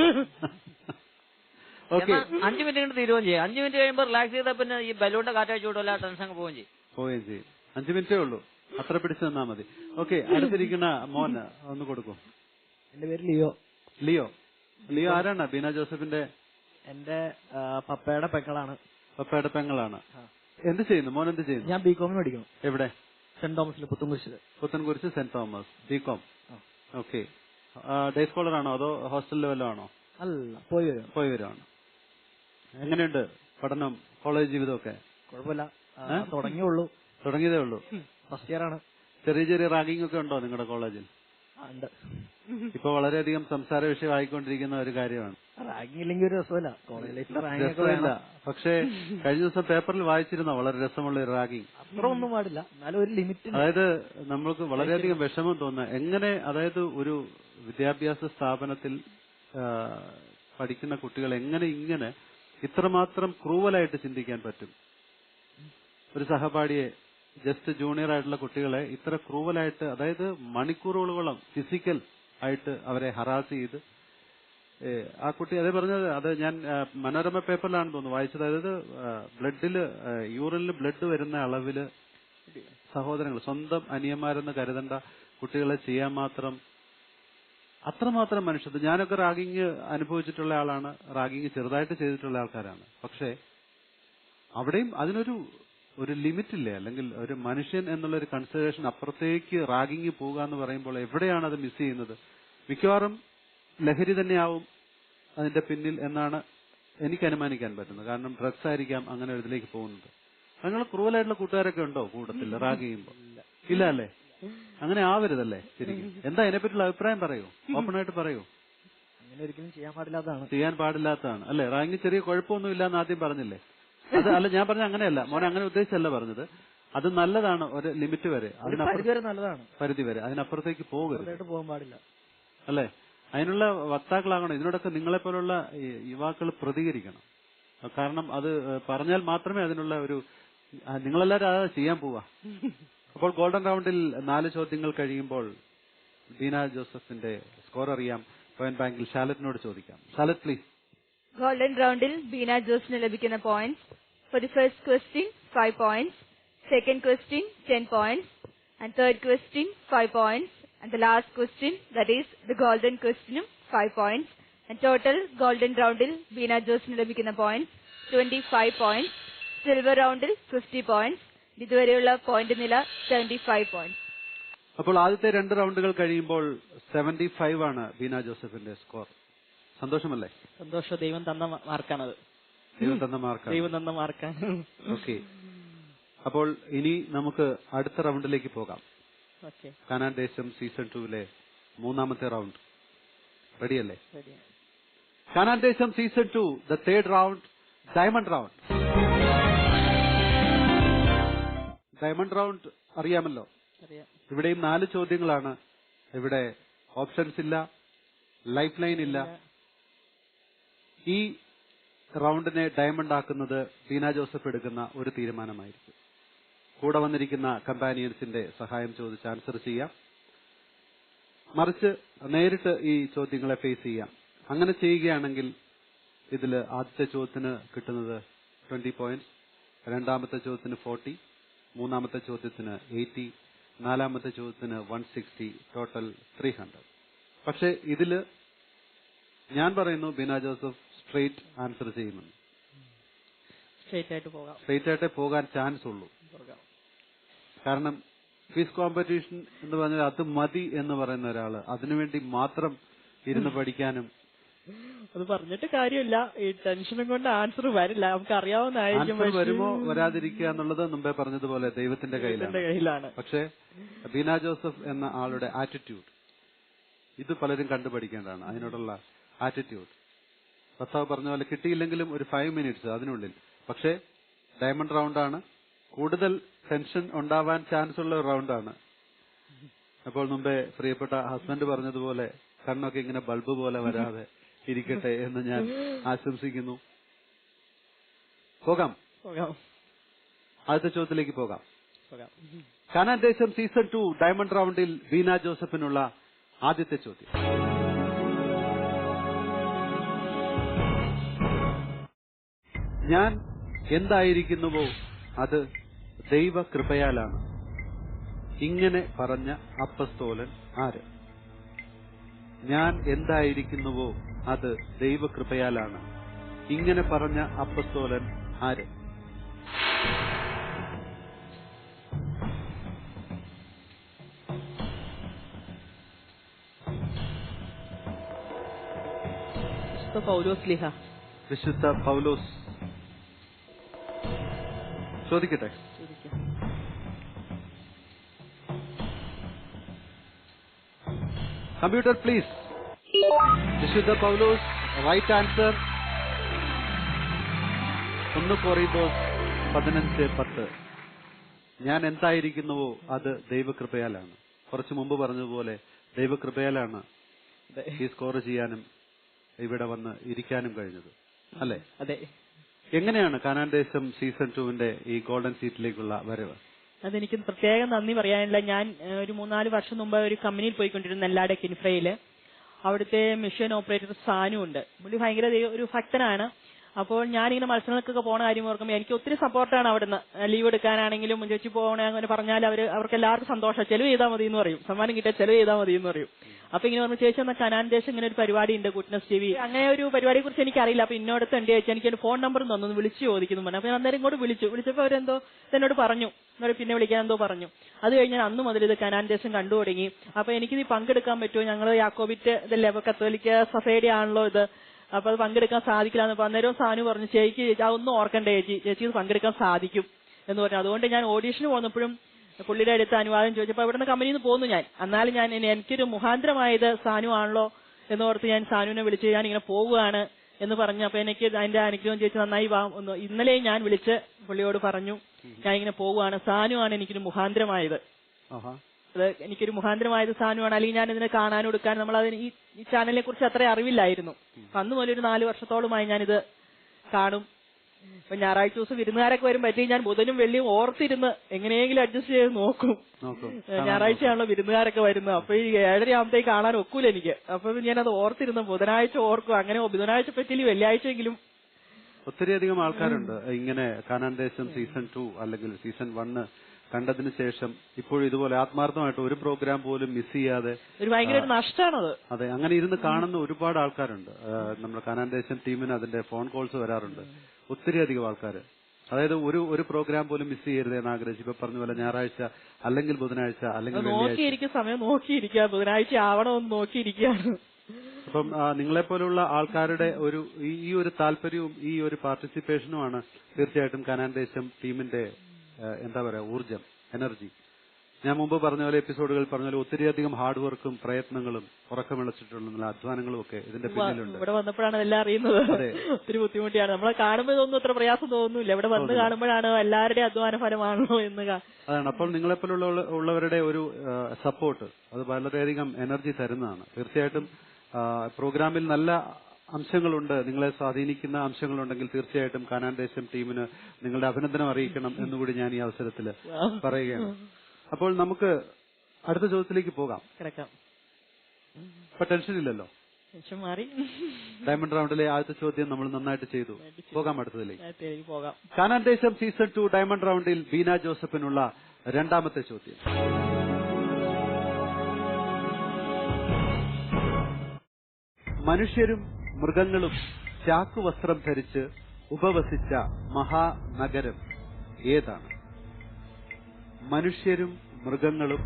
5 മിനിറ്റ് കൊണ്ട് തീരുകയും ചെയ്യും. 5 മിനിറ്റ് കഴിയുമ്പോൾ റിലാക്സ് ചെയ്താൽ പിന്നെ ഈ ബലൂണിന്റെ കാറ്റഴിച്ചു വിടുമല്ല, ടെൻഷൻ അങ്ങ് പോവുകയും ചെയ്യും. 5 മിനിറ്റേ ഉള്ളൂ, അത്ര പിടിച്ചു തന്നാ മതി. ഓക്കെ, അടുത്തിരിക്കുന്ന മോൻ ഒന്ന് കൊടുക്കും. എന്റെ പേര് ലിയോ. ലിയോ ആരാണ്? ബീന ജോസഫിന്റെ എന്റെ പപ്പയുടെ പെങ്ങളാണ്. പപ്പയുടെ പെങ്ങളാണ്. എന്ത് ചെയ്യുന്നു മോൻ? എന്ത് ചെയ്യുന്നു? ഞാൻ ബികോമിന് പഠിക്കുന്നു. എവിടെ? സെന്റ് തോമസിൽ, Puthenkurish. Saint Thomas BCom. Okay, day scholar ആണോ അതോ ഹോസ്റ്റൽ ലെവലാണോ? അല്ല, പോയി വരും. പോയി വരുവാണ്. എങ്ങനെയുണ്ട് പഠനം, കോളേജ് ജീവിതമൊക്കെ? കുഴപ്പമില്ല, തുടങ്ങിയുള്ളൂ. തുടങ്ങിയതേ ഉള്ളൂ. ഫസ്റ്റ് ഇയർ ആണ്. ചെറിയ ചെറിയ റാഗിംഗ് ഒക്കെ ഉണ്ടോ നിങ്ങളുടെ കോളേജിൽ? ഉണ്ട്. ഇപ്പൊ വളരെയധികം സംസാര വിഷയമായിക്കൊണ്ടിരിക്കുന്ന ഒരു കാര്യമാണ്. റാങ്കിങ് ഇല്ലെങ്കിൽ ഒരു രസമില്ല. കോളേജ് ലൈഫിൽ രസമില്ല. പക്ഷേ കഴിഞ്ഞ ദിവസം പേപ്പറിൽ വായിച്ചിരുന്നോ വളരെ രസമുള്ള ഒരു റാഗിംഗ്? അത്ര ഒന്നും പാടില്ല, എന്നാലും ഒരു ലിമിറ്റ്. അതായത് നമ്മൾക്ക് വളരെയധികം വിഷമം തോന്നുക എങ്ങനെ, അതായത് ഒരു വിദ്യാഭ്യാസ സ്ഥാപനത്തിൽ പഠിക്കുന്ന കുട്ടികൾ എങ്ങനെ ഇങ്ങനെ ഇത്രമാത്രം ക്രൂവലായിട്ട് ചിന്തിക്കാൻ പറ്റും? ഒരു സഹപാഠിയെ, ജസ്റ്റ് ജൂനിയർ ആയിട്ടുള്ള കുട്ടികളെ ഇത്ര ക്രൂവലായിട്ട്, അതായത് മണിക്കൂറുകളോളം ഫിസിക്കൽ ആയിട്ട് അവരെ ഹറാസ് ചെയ്ത്, ആ കുട്ടി അതേ പറഞ്ഞത്, അത് ഞാൻ മനോരമ പേപ്പറിലാണെന്ന് തോന്നുന്നു വായിച്ചത്. അതായത് ബ്ലഡില്, യൂറിനിൽ ബ്ലഡ് വരുന്ന അളവില് സഹോദരങ്ങൾ, സ്വന്തം അനിയന്മാരെന്ന് കരുതേണ്ട കുട്ടികളെ ചെയ്യാൻ മാത്രം, അത്രമാത്രം മനുഷ്യത്വം. ഞാനൊക്കെ റാഗിങ് അനുഭവിച്ചിട്ടുള്ള ആളാണ്, റാഗിങ് ചെറുതായിട്ട് ചെയ്തിട്ടുള്ള ആൾക്കാരാണ്. പക്ഷേ അവിടെയും അതിനൊരു ലിമിറ്റ് ഇല്ലേ? അല്ലെങ്കിൽ ഒരു മനുഷ്യൻ എന്നുള്ളൊരു കൺസിഡറേഷൻ അപ്പുറത്തേക്ക് റാഗിങ് പോവുക എന്ന് പറയുമ്പോൾ എവിടെയാണ് അത് മിസ് ചെയ്യുന്നത്? മിക്കവാറും ലഹരി തന്നെയാവും അതിന്റെ പിന്നിൽ എന്നാണ് എനിക്ക് അനുമാനിക്കാൻ പറ്റുന്നത്. കാരണം ഡ്രഗ്സ് ആയിരിക്കാം അങ്ങനെ ഒരു ഇതിലേക്ക് പോകുന്നത്. നിങ്ങൾ ക്രൂവലായിട്ടുള്ള കൂട്ടുകാരൊക്കെ ഉണ്ടോ കൂട്ടത്തിൽ റാഗ് ചെയ്യുമ്പോൾ? ഇല്ല അല്ലേ? അങ്ങനെ ആവരുതല്ലേ ശരിക്കും. എന്താ അതിനെപ്പറ്റിയുള്ള അഭിപ്രായം പറയൂ, ഓപ്പൺ ആയിട്ട് പറയൂ. അങ്ങനെ ഒരിക്കലും ചെയ്യാൻ പാടില്ലാത്തതാണ്. ചെയ്യാൻ പാടില്ലാത്തതാണ് അല്ലേ? റാഗിങ് ചെറിയ കുഴപ്പമൊന്നും ഇല്ലാന്ന് ആദ്യം പറഞ്ഞില്ലേ? അത് അല്ല, ഞാൻ പറഞ്ഞ അങ്ങനെയല്ല മോനെ, അങ്ങനെ ഉദ്ദേശിച്ചല്ല പറഞ്ഞത്. അത് നല്ലതാണ് ഒരു ലിമിറ്റ് വരെ, നല്ലതാണ്, പരിധി വരെ. അതിനപ്പുറത്തേക്ക് പോകരുത്, പോകാൻ പാടില്ല അല്ലേ? അതിനുള്ള വക്താക്കളാകണം. ഇതിനോടൊക്കെ നിങ്ങളെപ്പോലുള്ള യുവാക്കൾ പ്രതികരിക്കണം. കാരണം അത് പറഞ്ഞാൽ മാത്രമേ അതിനുള്ള ഒരു, നിങ്ങളെല്ലാവരും അത് ചെയ്യാൻ പോവാ. അപ്പോൾ ഗോൾഡൻ റൗണ്ടിൽ 4 ചോദ്യങ്ങൾ കഴിയുമ്പോൾ ബീന ജോസഫിന്റെ സ്കോർ അറിയാം. പോയിന്റ് ബാങ്കിൽ ഷാലറ്റിനോട് ചോദിക്കാം. ഷാലറ്റ് പ്ലീസ്. ഗോൾഡൻ റൗണ്ടിൽ ബീന ജോസിന് ലഭിക്കുന്ന points: for the first question 5 points, second question 10 points, and third question 5 points, and the last question, that is the golden question, 5 points, and total golden roundil Beena ജോസിന് ലഭിക്കുന്ന points 25 points, silver റൗണ്ടിൽ 50 points, ഇതുവരെയുള്ള point നില 75 points. അപ്പോൾ ആദ്യത്തെ 2 റൗണ്ടുകൾ കഴിയുമ്പോൾ 75 ആണ് ബീന ജോസഫിന്റെ സ്കോർ. സന്തോഷമല്ലേ? സന്തോഷം. ദൈവം തന്ന മാർക്കാണത്. ദൈവം തന്ന മാർക്കാണ്. ഓക്കെ, അപ്പോൾ ഇനി നമുക്ക് അടുത്ത റൗണ്ടിലേക്ക് പോകാം. കാനാൻ ദേശം സീസൺ 2 മൂന്നാമത്തെ റൗണ്ട്. റെഡിയല്ലേ? കാനാൻ ദേശം season 2 the third round, diamond round. Diamond round അറിയാമല്ലോ. ഇവിടെയും 4 ചോദ്യങ്ങളാണ്. ഇവിടെ ഓപ്ഷൻസ് ഇല്ല, ലൈഫ് ലൈൻ ഇല്ല. ഈ റൗണ്ടിനെ ഡയമണ്ട് ആക്കുന്നത് ബീന ജോസഫ് എടുക്കുന്ന ഒരു തീരുമാനമായിരിക്കും. കൂടെ വന്നിരിക്കുന്ന കമ്പാനിയൻസിന്റെ സഹായം ചോദിച്ച് ആൻസർ ചെയ്യാം, മറിച്ച് നേരിട്ട് ഈ ചോദ്യങ്ങളെ ഫേസ് ചെയ്യാം. അങ്ങനെ ചെയ്യുകയാണെങ്കിൽ ഇതിൽ ആദ്യത്തെ ചോദ്യത്തിന് കിട്ടുന്നത് 20 points, രണ്ടാമത്തെ ചോദ്യത്തിന് 40, മൂന്നാമത്തെ ചോദ്യത്തിന് 80, നാലാമത്തെ ചോദ്യത്തിന് 160, ടോട്ടൽ 300. പക്ഷെ ഇതില് ഞാൻ പറയുന്നു ബീന ജോസഫ് സ്ട്രെയിറ്റ് ആൻസർ ചെയ്യുമെന്ന്. സ്ട്രെയിറ്റ് ആയിട്ടേ പോകാൻ ചാൻസ് ഉള്ളൂ. കാരണം ക്വിസ് കോമ്പറ്റീഷൻ എന്ന് പറഞ്ഞാൽ അത് മതി എന്ന് പറയുന്ന ഒരാള് അതിനുവേണ്ടി മാത്രം ഇരുന്ന് പഠിക്കാനും, അത് പറഞ്ഞിട്ട് കാര്യമില്ല. ഈ ടെൻഷനും കൊണ്ട് ആൻസർ വരില്ല, നമുക്ക് അറിയാവുന്നതായിരിക്കും. ആൻസർ വരുമോ വരാതിരിക്കുക എന്നുള്ളത് മുമ്പേ പറഞ്ഞതുപോലെ ദൈവത്തിന്റെ കയ്യിലാണ്. പക്ഷേ ബീന ജോസഫ് എന്ന ആളുടെ ആറ്റിറ്റ്യൂഡ്, ഇത് പലരും കണ്ടുപഠിക്കേണ്ടതാണ്. അതിനോടുള്ള ആറ്റിറ്റ്യൂഡ്. ഭർത്താവ് പറഞ്ഞ പോലെ കിട്ടിയില്ലെങ്കിലും ഒരു 5 minutes അതിനുള്ളിൽ. പക്ഷേ ഡയമണ്ട് റൗണ്ടാണ്, കൂടുതൽ ടെൻഷൻ ഉണ്ടാവാൻ ചാൻസ് ഉള്ള ഒരു റൗണ്ടാണ്. അപ്പോൾ മുമ്പേ പ്രിയപ്പെട്ട ഹസ്ബൻഡ് പറഞ്ഞതുപോലെ കണ്ണൊക്കെ ഇങ്ങനെ ബൾബ് പോലെ വരാതെ ഇരിക്കട്ടെ എന്ന് ഞാൻ ആശംസിക്കുന്നു. പോകാം, ആദ്യത്തെ ചോദ്യത്തിലേക്ക് പോകാം. കാനാൻ ദേശം സീസൺ 2 ഡയമണ്ട് റൗണ്ടിൽ ബീന ജോസഫിനുള്ള ആദ്യത്തെ ചോദ്യം. ഞാൻ എന്തായിരിക്കുന്നുവോ അത് ദൈവകൃപയാലാണ്. ഇങ്ങനെ പറഞ്ഞ അപ്പസ്തോലൻ ആര്? ഞാൻ എന്തായിരിക്കുന്നുവോ അത് ദൈവകൃപയാലാണ്. ഇങ്ങനെ പറഞ്ഞ അപ്പസ്തോലൻ ആര്? പൗലോസ് ലിഹ. വിശുദ്ധ പൗലോസ്. ചോദിക്കട്ടെ. Computer please. വിശുദ്ധ പൗലോസ്. Right answer 1 കൊറിന്തോസ് 15:10. ഞാൻ എന്തായിരിക്കുന്നുവോ അത് ദൈവകൃപയാലാണ്. കുറച്ചു മുമ്പ് പറഞ്ഞതുപോലെ ദൈവകൃപയാലാണ് ഈ സ്കോർ ചെയ്യാനും ഇവിടെ വന്ന് ഇരിക്കാനും കഴിഞ്ഞത്, അല്ലേ? അതെ. എങ്ങനെയാണ് കാനാൻ ദേശം സീസൺ 2 ഈ ഗോൾഡൻ സീറ്റിലേക്കുള്ള വരവ്? അതെനിക്ക് പ്രത്യേകം നന്ദി പറയാനില്ല. ഞാൻ ഒരു 3-4 വർഷം മുമ്പ് ഒരു കമ്പനിയിൽ പോയിക്കൊണ്ടിരുന്നു, നെല്ലാടെ കിൻഫ്രയില്. അവിടുത്തെ മിഷൻ ഓപ്പറേറ്റർ സാനു ഉണ്ട്. പുള്ളി ഭയങ്കര ഒരു ഭക്തനാണ്. അപ്പോൾ ഞാനിങ്ങനെ മത്സരങ്ങൾക്കൊക്കെ പോണ കാര്യം ഓർക്കുമ്പോൾ എനിക്ക് ഒത്തിരി സപ്പോർട്ടാണ് അവിടുന്ന്. ലീവ് എടുക്കാനാണെങ്കിലും ചേച്ചി പോകണേ അങ്ങനെ പറഞ്ഞാൽ അവർക്ക് എല്ലാവർക്കും സന്തോഷം. ചെലവ് ചെയ്താൽ മതി എന്ന് പറയും, സമ്മാനം കിട്ടിയാൽ ചെലവ് ചെയ്താൽ മതി എന്ന് പറയും. അപ്പൊ ഇങ്ങനെ പറഞ്ഞു, ചേച്ചി എന്നാൽ കനാൻ ദേശം ഇങ്ങനെ ഒരു പരിപാടി ഉണ്ട്, ഗുഡ്നസ് ടി വി, അങ്ങനെ ഒരു പരിപാടിയെ കുറിച്ച് എനിക്കറിയില്ല. അപ്പൊ ഇന്നോടത്ത് എന്റെ ചേച്ചി എനിക്ക് ഫോൺ നമ്പർ തന്നു, വിളിച്ചു ചോദിക്കുന്നു പറഞ്ഞു. അപ്പൊ ഞാൻ അന്നേരം ഇങ്ങോട്ട് വിളിച്ചപ്പോൾ അവരെന്തോ എന്നോട് പറഞ്ഞു, പിന്നെ വിളിക്കാൻ എന്തോ പറഞ്ഞു. അത് കഴിഞ്ഞ് അന്ന് മുതൽ ഇത് കനാൻ ദേശം കണ്ടു തുടങ്ങി. അപ്പൊ എനിക്കിത് പങ്കെടുക്കാൻ പറ്റുമോ? ഞങ്ങൾ യാക്കോബിറ്റ് ഇതല്ലേ, കത്തോലിക്ക സൊസൈറ്റി ആണല്ലോ ഇത്, അപ്പൊ അത് പങ്കെടുക്കാൻ സാധിക്കില്ല. അന്നേരം സാനു പറഞ്ഞു, ചേച്ചി അതൊന്നും ഓർക്കണ്ടേ ചേച്ചി ഇത് പങ്കെടുക്കാൻ സാധിക്കും എന്ന് പറഞ്ഞു. അതുകൊണ്ട് ഞാൻ ഓഡീഷന് പോന്നപ്പോഴും പുള്ളിയുടെ അടുത്ത് അനുവാദം ചോദിച്ചപ്പോൾ ഇവിടുന്ന് കമ്പനിയിൽ നിന്ന് പോന്നു ഞാൻ. എന്നാലും എനിക്കൊരു മുഖാന്തരമായത് സാനു ആണല്ലോ എന്നോർത്ത് ഞാൻ സാനുവിനെ വിളിച്ച് ഞാൻ ഇങ്ങനെ പോവുകയാണ് എന്ന് പറഞ്ഞു. അപ്പൊ എനിക്ക് അതിന്റെ അനുഗ്രഹം ചേച്ചി നന്നായി ഒന്ന് ഇന്നലെ ഞാൻ വിളിച്ച് പുള്ളിയോട് പറഞ്ഞു ഞാൻ ഇങ്ങനെ പോവുകയാണ്, സാനു ആണ് എനിക്കൊരു മുഖാന്തരമായത്. അത് എനിക്കൊരു മുഖാന്തരമായത് സാനുവാണ്. അല്ലെങ്കിൽ ഞാൻ ഇതിനെ കാണാനും എടുക്കാനും നമ്മളതിന് ഈ ചാനലിനെ കുറിച്ച് അത്ര അറിവില്ലായിരുന്നു. അന്ന് മുതൽ ഒരു 4 വർഷത്തോളമായി ഞാനിത് കാണും. ഇപ്പൊ ഞായറാഴ്ച ദിവസം വിരുന്നുകാരൊക്കെ വരും പറ്റി ഞാൻ ബുധനും വെള്ളിയും ഓർത്തിരുന്ന് എങ്ങനെയെങ്കിലും അഡ്ജസ്റ്റ് ചെയ്ത് നോക്കും. ഞായറാഴ്ചയാണല്ലോ വിരുന്നുകാരൊക്കെ വരുന്നത്. അപ്പൊ ഈ 7:30 ആകുമ്പോഴത്തേക്ക് കാണാൻ ഒക്കൂല എനിക്ക്. അപ്പൊ ഞാനത് ഓർത്തിരുന്ന് ബുധനാഴ്ച ഓർക്കും. അങ്ങനെ ബുധനാഴ്ച പറ്റില്ല വെള്ളിയാഴ്ചയെങ്കിലും. ഒത്തിരിയധികം ആൾക്കാരുണ്ട് ഇങ്ങനെ കാനാൻ ദേശം സീസൺ 2 അല്ലെങ്കിൽ സീസൺ 1 കണ്ടതിന് ശേഷം ഇപ്പോഴും ഇതുപോലെ ആത്മാർത്ഥമായിട്ട് ഒരു പ്രോഗ്രാം പോലും മിസ് ചെയ്യാതെ ഭയങ്കര നഷ്ടമാണത്. അതെ, അങ്ങനെ ഇരുന്ന് കാണുന്ന ഒരുപാട് ആൾക്കാരുണ്ട്. നമ്മുടെ കാനാൻ ദേശം ടീമിന് അതിന്റെ ഫോൺ കോൾസ് വരാറുണ്ട്. ഒത്തിരിയധികം ആൾക്കാർ, അതായത് ഒരു പ്രോഗ്രാം പോലും മിസ് ചെയ്യരുത് എന്ന് ആഗ്രഹിച്ചു. ഇപ്പൊ പറഞ്ഞ പോലെ ഞായറാഴ്ച അല്ലെങ്കിൽ ബുധനാഴ്ച അല്ലെങ്കിൽ നോക്കിയിരിക്കും, സമയം നോക്കിയിരിക്കുക, ബുധനാഴ്ച ആവണമെന്ന് നോക്കിയിരിക്കുകയാണ്. അപ്പം നിങ്ങളെപ്പോലുള്ള ആൾക്കാരുടെ ഈ ഒരു താല്പര്യവും ഈ ഒരു പാർട്ടിസിപ്പേഷനുമാണ് തീർച്ചയായിട്ടും കാനാൻ ദേശം ടീമിന്റെ എന്താ പറയാ ഊർജം, എനർജി. ഞാൻ മുമ്പ് പറഞ്ഞ പോലെ എപ്പിസോഡുകൾ പറഞ്ഞ പോലെ ഒത്തിരിയധികം ഹാർഡ് വർക്കും പ്രയത്നങ്ങളും ഉറക്കമിളച്ചിട്ടുള്ള അധ്വാനങ്ങളും ഒക്കെ ഇതിന്റെ പിന്നിലുണ്ട്. ഇവിടെ വന്നപ്പോഴാണ് എല്ലാം അറിയുന്നത്. ഒത്തിരി ബുദ്ധിമുട്ടിയാണ്. നമ്മളെ കാണുമ്പോൾ ഇതൊന്നും അത്ര പ്രയാസം തോന്നുന്നില്ല. ഇവിടെ വന്ന് കാണുമ്പോഴാണ് എല്ലാവരുടെയും അധ്വാന ഫലമാണോ എന്ന്. അതാണ്. അപ്പോൾ നിങ്ങളെപ്പോലുള്ള ഉള്ളവരുടെ ഒരു സപ്പോർട്ട് അത് വളരെയധികം എനർജി തരുന്നതാണ്. തീർച്ചയായിട്ടും പ്രോഗ്രാമിൽ നല്ല അംശങ്ങളുണ്ട്, നിങ്ങളെ സ്വാധീനിക്കുന്ന അംശങ്ങളുണ്ടെങ്കിൽ തീർച്ചയായിട്ടും കാനാൻ ദേശം ടീമിന് നിങ്ങളുടെ അഭിനന്ദനം അറിയിക്കണം എന്നുകൂടി ഞാൻ ഈ അവസരത്തിൽ പറയുകയാണ്. അപ്പോൾ നമുക്ക് അടുത്ത ചോദ്യത്തിലേക്ക് പോകാം. ഇപ്പൊ ടെൻഷൻ ഇല്ലല്ലോ, ടെൻഷൻ മാറി. ഡയമണ്ട് റൗണ്ടിലെ ആദ്യത്തെ ചോദ്യം നമ്മൾ നന്നായിട്ട് ചെയ്തു. പോകാം അടുത്തതിലേക്ക്. പോകാം. കാനാൻ ദേശം സീസൺ 2 ഡയമണ്ട് റൗണ്ടിൽ ബീന ജോസഫിനുള്ള രണ്ടാമത്തെ ചോദ്യം. മനുഷ്യരും മൃഗങ്ങളും ചാക്കുവസ്ത്രം ധരിച്ച് ഉപവസിച്ച മഹാനഗരം ഏതാണ്? മനുഷ്യരും മൃഗങ്ങളും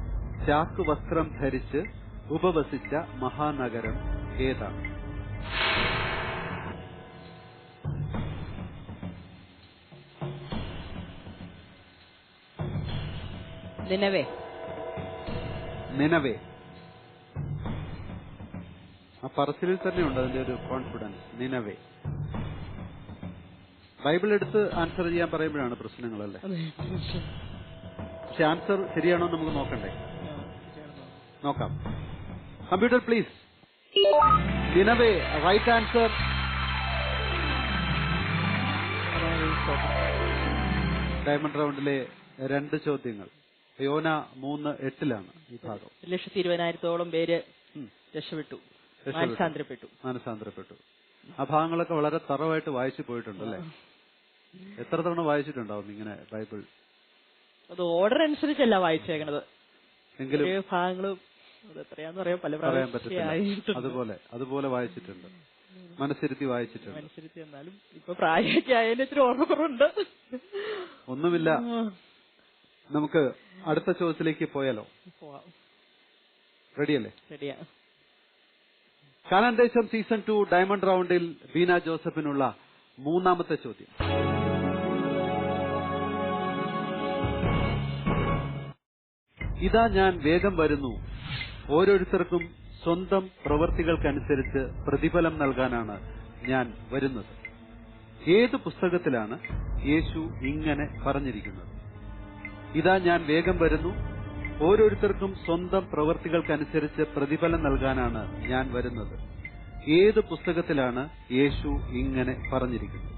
ചാക്കുവസ്ത്രം ധരിച്ച് ഉപവസിച്ച മഹാനഗരം ഏതാണ്? നിനവേ. ആ പറച്ചിലിൽ തന്നെയുണ്ട് അതിന്റെ ഒരു കോൺഫിഡൻസ്. നിനവേ. ബൈബിൾ എടുത്ത് ആൻസർ ചെയ്യാൻ പറയുമ്പോഴാണ് പ്രശ്നങ്ങളല്ലേ. പക്ഷെ ആൻസർ ശരിയാണോ നമുക്ക് നോക്കണ്ടേ? നോക്കാം. Computer please. നിനവേ റൈറ്റ് ആൻസർ. ഡയമണ്ട് റൗണ്ടിലെ 2 ചോദ്യങ്ങൾ. യോന 3:8 ഈ ഭാഗം. 1,20,000-ഓളം പേര് രക്ഷപ്പെട്ടു, മാനസാന്തരപ്പെട്ടു. ആ ഭാഗങ്ങളൊക്കെ വളരെ തറവായിട്ട് വായിച്ചു പോയിട്ടുണ്ടല്ലേ? എത്ര തവണ വായിച്ചിട്ടുണ്ടാവും ഇങ്ങനെ ബൈബിൾ? അത് ഓർഡർ അനുസരിച്ചല്ല വായിച്ചേക്കണത്, എങ്കിലും ഭാഗങ്ങളും പറയാൻ പറ്റത്തില്ല. അതുപോലെ വായിച്ചിട്ടുണ്ട്, മനസ്സിരുത്തി വായിച്ചിട്ടുണ്ട്. എന്നാലും ഇപ്പൊ പ്രായമൊക്കെ ആയതിന് ഇത്തിരി ഓർമ്മക്കുറവുണ്ട്. ഒന്നുമില്ല, നമുക്ക് അടുത്ത ചോദ്യത്തിലേക്ക് പോയാലോ? റെഡിയല്ലേ? റെഡിയാ. കാനാൻദേശം സീസൺ 2 ഡയമണ്ട് റൗണ്ടിൽ ബീന ജോസഫിനുള്ള മൂന്നാമത്തെ ചോദ്യം. ഇതാ ഞാൻ വേഗം വരുന്നു, ഓരോരുത്തർക്കും സ്വന്തം പ്രവൃത്തികൾക്കനുസരിച്ച് പ്രതിഫലം നൽകാനാണ് ഞാൻ വരുന്നത്. ഏത് പുസ്തകത്തിലാണ് യേശു ഇങ്ങനെ പറഞ്ഞിരിക്കുന്നത്? ഇതാ ഞാൻ വേഗം വരുന്നു, ഓരോരുത്തർക്കും സ്വന്തം പ്രവൃത്തികൾക്കനുസരിച്ച് പ്രതിഫലം നൽകാനാണ് ഞാൻ വരുന്നത്. ഏത് പുസ്തകത്തിലാണ് യേശു ഇങ്ങനെ പറഞ്ഞിരിക്കുന്നത്?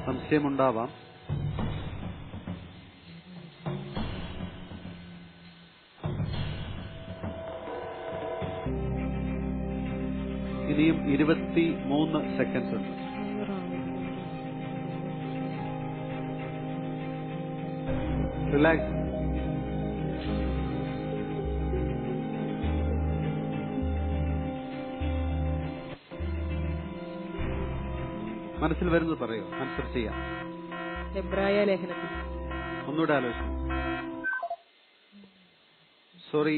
സംശയമുണ്ടാവാം. ഇനിയും 23 സെക്കൻഡ്സ് ഉണ്ട്. റിലാക്സ്. മനസ്സിൽ വരുന്നത് പറയൂ, ആൻസർ ചെയ്യാം. എബ്രായ ലേഖനത്തിൽ. ഒന്നുകൂടെ ആലോചിക്കും. Sorry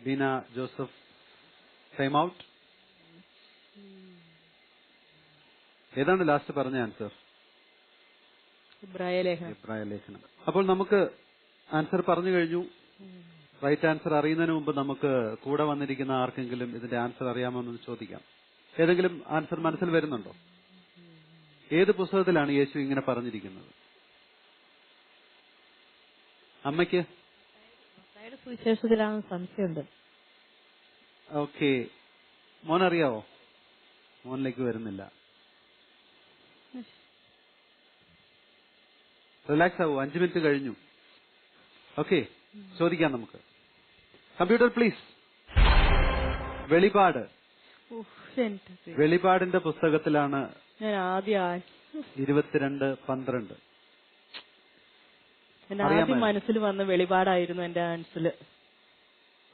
Beena Joseph, time out. ഏതാണ് ലാസ്റ്റ് പറഞ്ഞ ആൻസർ? എബ്രായ ലേഖനം. അപ്പോൾ നമുക്ക് ആൻസർ പറഞ്ഞു കഴിഞ്ഞു. റൈറ്റ് ആൻസർ അറിയുന്നതിന് മുമ്പ് നമുക്ക് കൂടെ വന്നിരിക്കുന്ന ആർക്കെങ്കിലും ഇതിന്റെ ആൻസർ അറിയാമോ എന്ന് ചോദിക്കാം. ഏതെങ്കിലും ആൻസർ മനസ്സിൽ വരുന്നുണ്ടോ? ഏത് പുസ്തകത്തിലാണ് യേശു ഇങ്ങനെ പറഞ്ഞിരിക്കുന്നത്? അമ്മയ്ക്ക് സുവിശേഷത്തിലാണ് സംശയമുണ്ട്. ഓക്കെ, മോനറിയാവോ? മോനിലേക്ക് വരുന്നില്ല. റിലാക്സ് ആവൂ, 5 മിനിറ്റ് കഴിഞ്ഞു. ഓക്കെ, ചോദിക്കാം നമുക്ക്. Computer please. വെളിപാടിന്റെ പുസ്തകത്തിലാണ് ഞാൻ ആദ്യം 22:12. എന്റെ ആദ്യം മനസ്സിൽ വന്ന വെളിപാടായിരുന്നു എന്റെ ആൻസർ.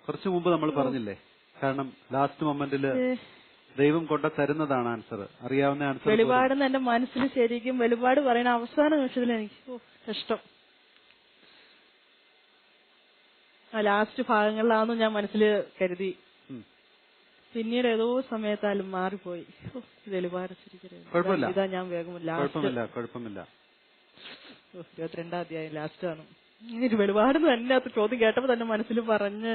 കുറച്ചു മുമ്പ് നമ്മൾ പറഞ്ഞില്ലേ, കാരണം ലാസ്റ്റ് മൊമെന്റില് ദൈവം കൊണ്ട തരുന്നതാണ് ആൻസർ. അറിയാവുന്ന ആൻസർ. വെളിപാടെന്ന് എന്റെ മനസ്സിൽ ശരിക്കും വെളിപാട് പറയുന്ന അവസാന നിമിഷത്തിൽ എനിക്ക് കഷ്ടം. ലാസ്റ്റ് ഭാഗങ്ങളിലാണെന്ന് ഞാൻ മനസ്സിൽ കരുതി. പിന്നീട് ഏതോ സമയത്താലും മാറിപ്പോയി. വെളിപാട് ശരിക്കും ഇതാ ഞാൻ വേഗം കുഴപ്പമില്ല. 22-ാം അധ്യായം ലാസ്റ്റ് ആണ്. വെളിപാടെന്ന് തന്നെ അത് ചോദ്യം കേട്ടപ്പോ തന്നെ മനസ്സിൽ പറഞ്ഞ്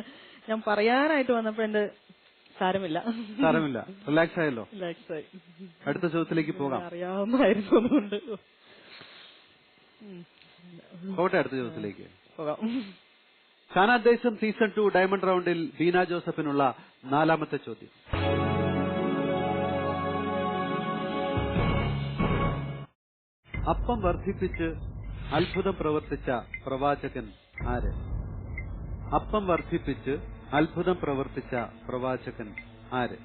ഞാൻ പറയാനായിട്ട് വന്നപ്പോ എന്റെ സാരമില്ല. റിലാക്സ് ആയല്ലോ. റിലാക്സ് ആയി. അടുത്ത ചോദ്യത്തിലേക്ക് പോകാം. അറിയാവുന്നതായിരുന്നു അതുകൊണ്ട് പോട്ടെ. അടുത്ത ചോദ്യത്തിലേക്ക് പോകാം. കാനാൻദേശം സീസൺ 2 ഡയമണ്ട് റൗണ്ടിൽ ബീന ജോസഫിനുള്ള 4ാമത്തെ ചോദ്യം. അപ്പം വർദ്ധിപ്പിച്ച് അത്ഭുതം പ്രവർത്തിച്ച പ്രവാചകൻ ആര്? അപ്പം വർദ്ധിപ്പിച്ച് അത്ഭുതം പ്രവർത്തിച്ച പ്രവാചകൻ ആര്?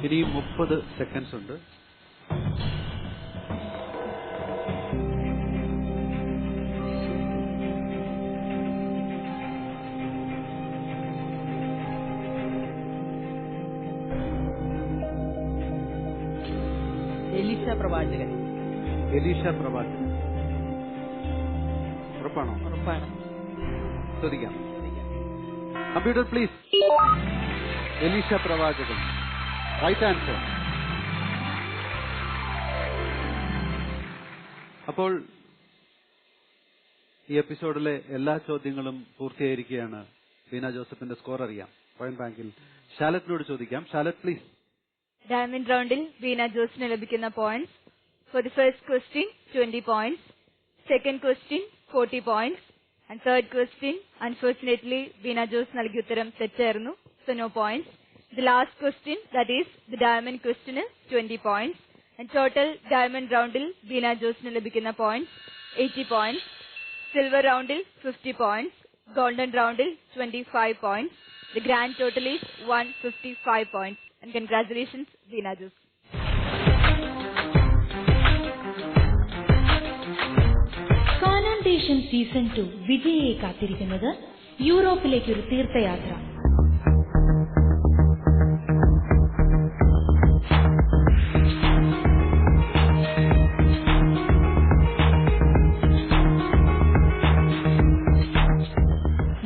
ഇനിയും 30 സെക്കൻഡ്സ് ഉണ്ട്. എലീശ പ്രവാചകൻ. ഉറപ്പാണോ? ഉറപ്പാണ്. ചോദിക്കാം. Computer please. എലീശ പ്രവാചകൻ. Right answer. അപ്പോൾ ഈ എപ്പിസോഡിലെ എല്ലാ ചോദ്യങ്ങളും പൂർത്തിയായിരിക്കുകയാണ്. ബീന ജോസഫിന്റെ സ്കോർ അറിയാം. പോയിന്റ് ബാങ്കിൽ ഷാലറ്റിനോട് ചോദിക്കാം. ഷാലറ്റ് പ്ലീസ്. ഡയമണ്ട് റൗണ്ടിൽ ബീന ജോസിന് ലഭിക്കുന്ന points. For the first question 20 points, Second question, 40 points. And third question, unfortunately, Veena Jose നൽകിയ ഉത്തരം തെറ്റായിരുന്നു. So no points. The last question, that is the diamond question, is 20 points. And total diamond roundil Veena Jose ലഭിക്കുന്ന points 80 points. Silver roundil 50 points. Golden roundil 25 points. The grand total is 155 points. And congratulations, Veena Jose. കാനാൻദേശം season 2 വിജയിയെ കാത്തിരിക്കുന്നത് യൂറോപ്പിലേക്കൊരു തീർത്ഥയാത്ര.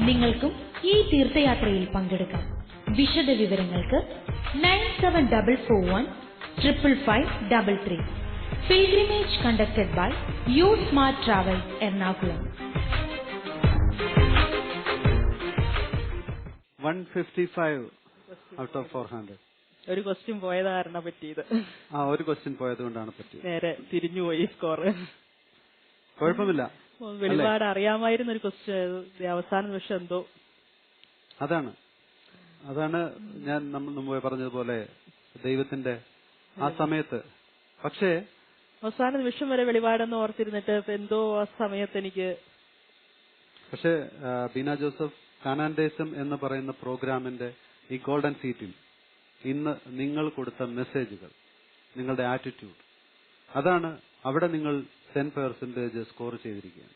നിങ്ങൾക്കും ഈ തീർത്ഥയാത്രയിൽ പങ്കെടുക്കാം. വിശദ വിവരങ്ങൾക്ക് 9744155533. Pilgrimage conducted by Your Smart Travel, Ernakulam. 155 out of 400. ഒരു ക്വസ്റ്റ്യൻ പോയതാരണ പറ്റിയത്. ഒരു ക്വസ്റ്റ്യൻ പോയതുകൊണ്ടാണ് പറ്റിയത്. നേരെ തിരിഞ്ഞുപോയി സ്കോർ. കുഴപ്പമില്ല. ഒരുപാട് അറിയാമായിരുന്ന ഒരു ക്വസ്റ്റ്യൻ അവസാന നിമിഷം എന്തോ. അതാണ് ഞാൻ നമ്മൾ മുമ്പേ പറഞ്ഞതുപോലെ ദൈവത്തിന്റെ ആ സമയത്ത്. പക്ഷേ അവസാന നിമിഷം വരെ വെളിപാടെന്ന് ഓർത്തിരുന്നിട്ട് എന്തോ ആ സമയത്ത് എനിക്ക്. പക്ഷേ ബീന ജോസഫ് കാനാൻദേശം എന്ന് പറയുന്ന പ്രോഗ്രാമിന്റെ ഈ ഗോൾഡൻ സീറ്റിൽ ഇന്ന് നിങ്ങൾ കൊടുത്ത മെസ്സേജുകൾ, നിങ്ങളുടെ ആറ്റിറ്റ്യൂഡ്, അതാണ് അവിടെ നിങ്ങൾ 10% സ്കോർ ചെയ്തിരിക്കുകയാണ്.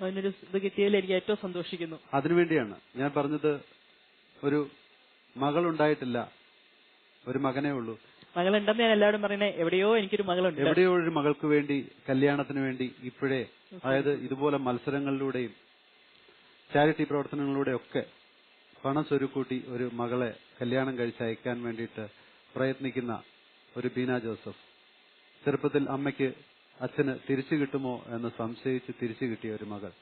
അതിനൊരു ഇത് കിട്ടിയതിൽ എനിക്ക് ഏറ്റവും സന്തോഷിക്കുന്നു. അതിനുവേണ്ടിയാണ് ഞാൻ പറഞ്ഞത്. ഒരു മകളുണ്ടായിട്ടില്ല, ഒരു മകനേ ഉള്ളൂ. മകളുണ്ടെന്ന് ഞാൻ എല്ലാവരും പറയുന്നത്. എവിടെയോ എനിക്കൊരു മകളുണ്ട്. എവിടെയോ ഒരു മകൾക്ക് വേണ്ടി, കല്യാണത്തിന് വേണ്ടി ഇപ്പോഴേ, അതായത് ഇതുപോലെ മത്സരങ്ങളിലൂടെയും ചാരിറ്റി പ്രവർത്തനങ്ങളിലൂടെയും ഒക്കെ പണം സ്വരുക്കൂട്ടി ഒരു മകളെ കല്യാണം കഴിച്ചയക്കാൻ വേണ്ടിയിട്ട് പ്രയത്നിക്കുന്ന ഒരു ബീന ജോസഫ്. ചെറുപ്പത്തിൽ അമ്മയ്ക്ക് അച്ഛന് തിരിച്ചു കിട്ടുമോ എന്ന് സംശയിച്ച് തിരിച്ചു കിട്ടിയ ഒരു മകൾ.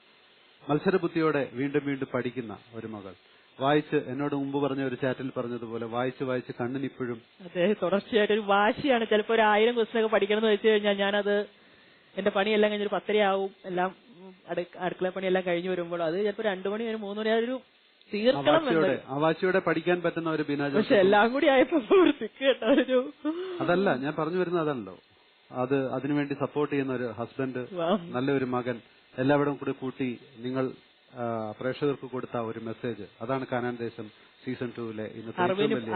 മത്സരബുദ്ധിയോടെ വീണ്ടും വീണ്ടും പഠിക്കുന്ന ഒരു മകൾ. വായിച്ച്, എന്നോട് മുമ്പ് പറഞ്ഞ ഒരു ചാറ്റിൽ പറഞ്ഞതുപോലെ വായിച്ച് കണ്ണിനിപ്പോഴും അതെ തുടർച്ചയായിട്ട് ഒരു വാശിയാണ്. ചിലപ്പോൾ 1000 ക്വസ്റ്റ്യൻ പഠിക്കണം എന്ന് വെച്ച് കഴിഞ്ഞാൽ ഞാനത് എന്റെ പണിയെല്ലാം കഴിഞ്ഞൊരു 10:30 ആവും. എല്ലാം അടുക്കള പണിയെല്ലാം കഴിഞ്ഞു വരുമ്പോൾ അത് ചിലപ്പോൾ 2 മണി വരെ 3 മണി ഒരു തീർക്കണം. വാശിയോടെ പഠിക്കാൻ പറ്റുന്ന ഒരു ബീന ജോസഫ്. പക്ഷെ എല്ലാം കൂടി ആയപ്പോ അതല്ല ഞാൻ പറഞ്ഞു വരുന്നത്. അതല്ലോ അത് അതിനുവേണ്ടി സപ്പോർട്ട് ചെയ്യുന്ന ഒരു ഹസ്ബൻഡ്, നല്ലൊരു മകൻ, എല്ലാവരും കൂടി കൂട്ടി നിങ്ങൾ പ്രേക്ഷകർക്ക് കൊടുത്ത ഒരു മെസ്സേജ്. അതാണ് കാനാൻദേശം സീസൺ 2-ലെ ഇന്നത്തെ.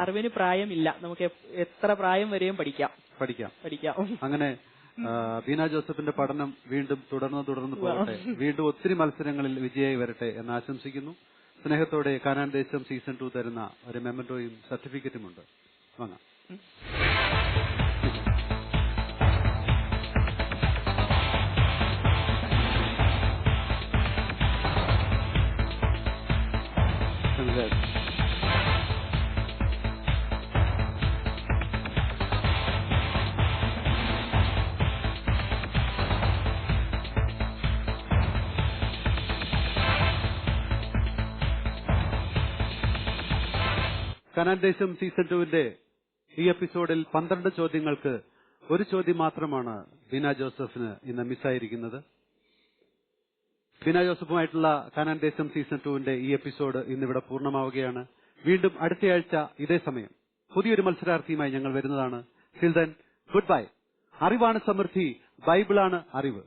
അറിവിന് പ്രായമില്ല, നമുക്ക് എത്ര പ്രായം വരെയും പഠിക്കാം. അങ്ങനെ ബീന ജോസഫിന്റെ പഠനം വീണ്ടും തുടർന്ന് പോകട്ടെ. വീണ്ടും ഒത്തിരി മത്സരങ്ങളിൽ വിജയായി വരട്ടെ എന്ന് ആശംസിക്കുന്നു. സ്നേഹത്തോടെ കാനാൻദേശം സീസൺ 2 തരുന്ന ഒരു മെമ്മന്റോയും സർട്ടിഫിക്കറ്റും ഉണ്ട്. വാങ്ങാം. കാനാൻദേശം സീസൺ 2-ന്റെ ഈ എപ്പിസോഡിൽ 12 ചോദ്യങ്ങൾക്ക് ഒരു ചോദ്യം മാത്രമാണ് ബീന ജോസഫിന് ഇന്ന് മിസ്സായിരിക്കുന്നത്. ബീന ജോസഫുമായിട്ടുള്ള കാനാൻദേശം സീസൺ 2-ന്റെ ഈ എപ്പിസോഡ് ഇന്നിവിടെ പൂർണ്ണമാവുകയാണ്. വീണ്ടും അടുത്തയാഴ്ച ഇതേ സമയം പുതിയൊരു മത്സരാർത്ഥിയുമായി ഞങ്ങൾ വരുന്നതാണ്. Till then good bye. അറിവാണ് സമൃദ്ധി, ബൈബിളാണ് അറിവ്.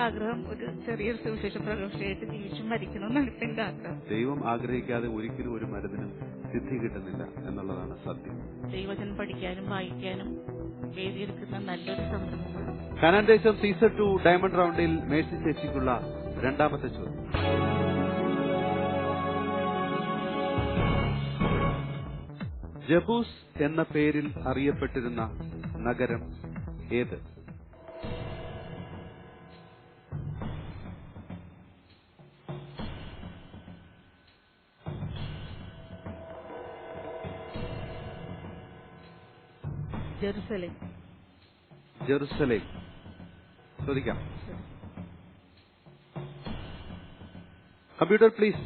ആഗ്രഹം ഒരു ചെറിയൊരു സുവിശേഷ പ്രഘോഷയായിട്ട് ജീവിച്ചു മരിക്കണമെന്നാണ് ഇപ്പൊ എന്റെ ആഗ്രഹം. ദൈവം ആഗ്രഹിക്കാതെ ഒരിക്കലും ഒരു മരുന്നിനും സിദ്ധി കിട്ടുന്നില്ല എന്നുള്ളതാണ് സത്യം. ദൈവജനം പഠിക്കാനും വായിക്കാനും വേദിയെടുക്കുന്ന നല്ലൊരു സംരംഭമാണ് കാനാൻദേശം സീസൺ 2 ഡയമണ്ട് റൗണ്ടിൽ മേഴ്സി ചേച്ചിക്കുള്ള രണ്ടാമത്തെ ചോദ്യം. ജബൂസ് എന്ന പേരിൽ അറിയപ്പെട്ടിരുന്ന നഗരം ഏത്? ജെറുസലേം. ജെറുസലേം. ചോദിക്കാം. Computer please.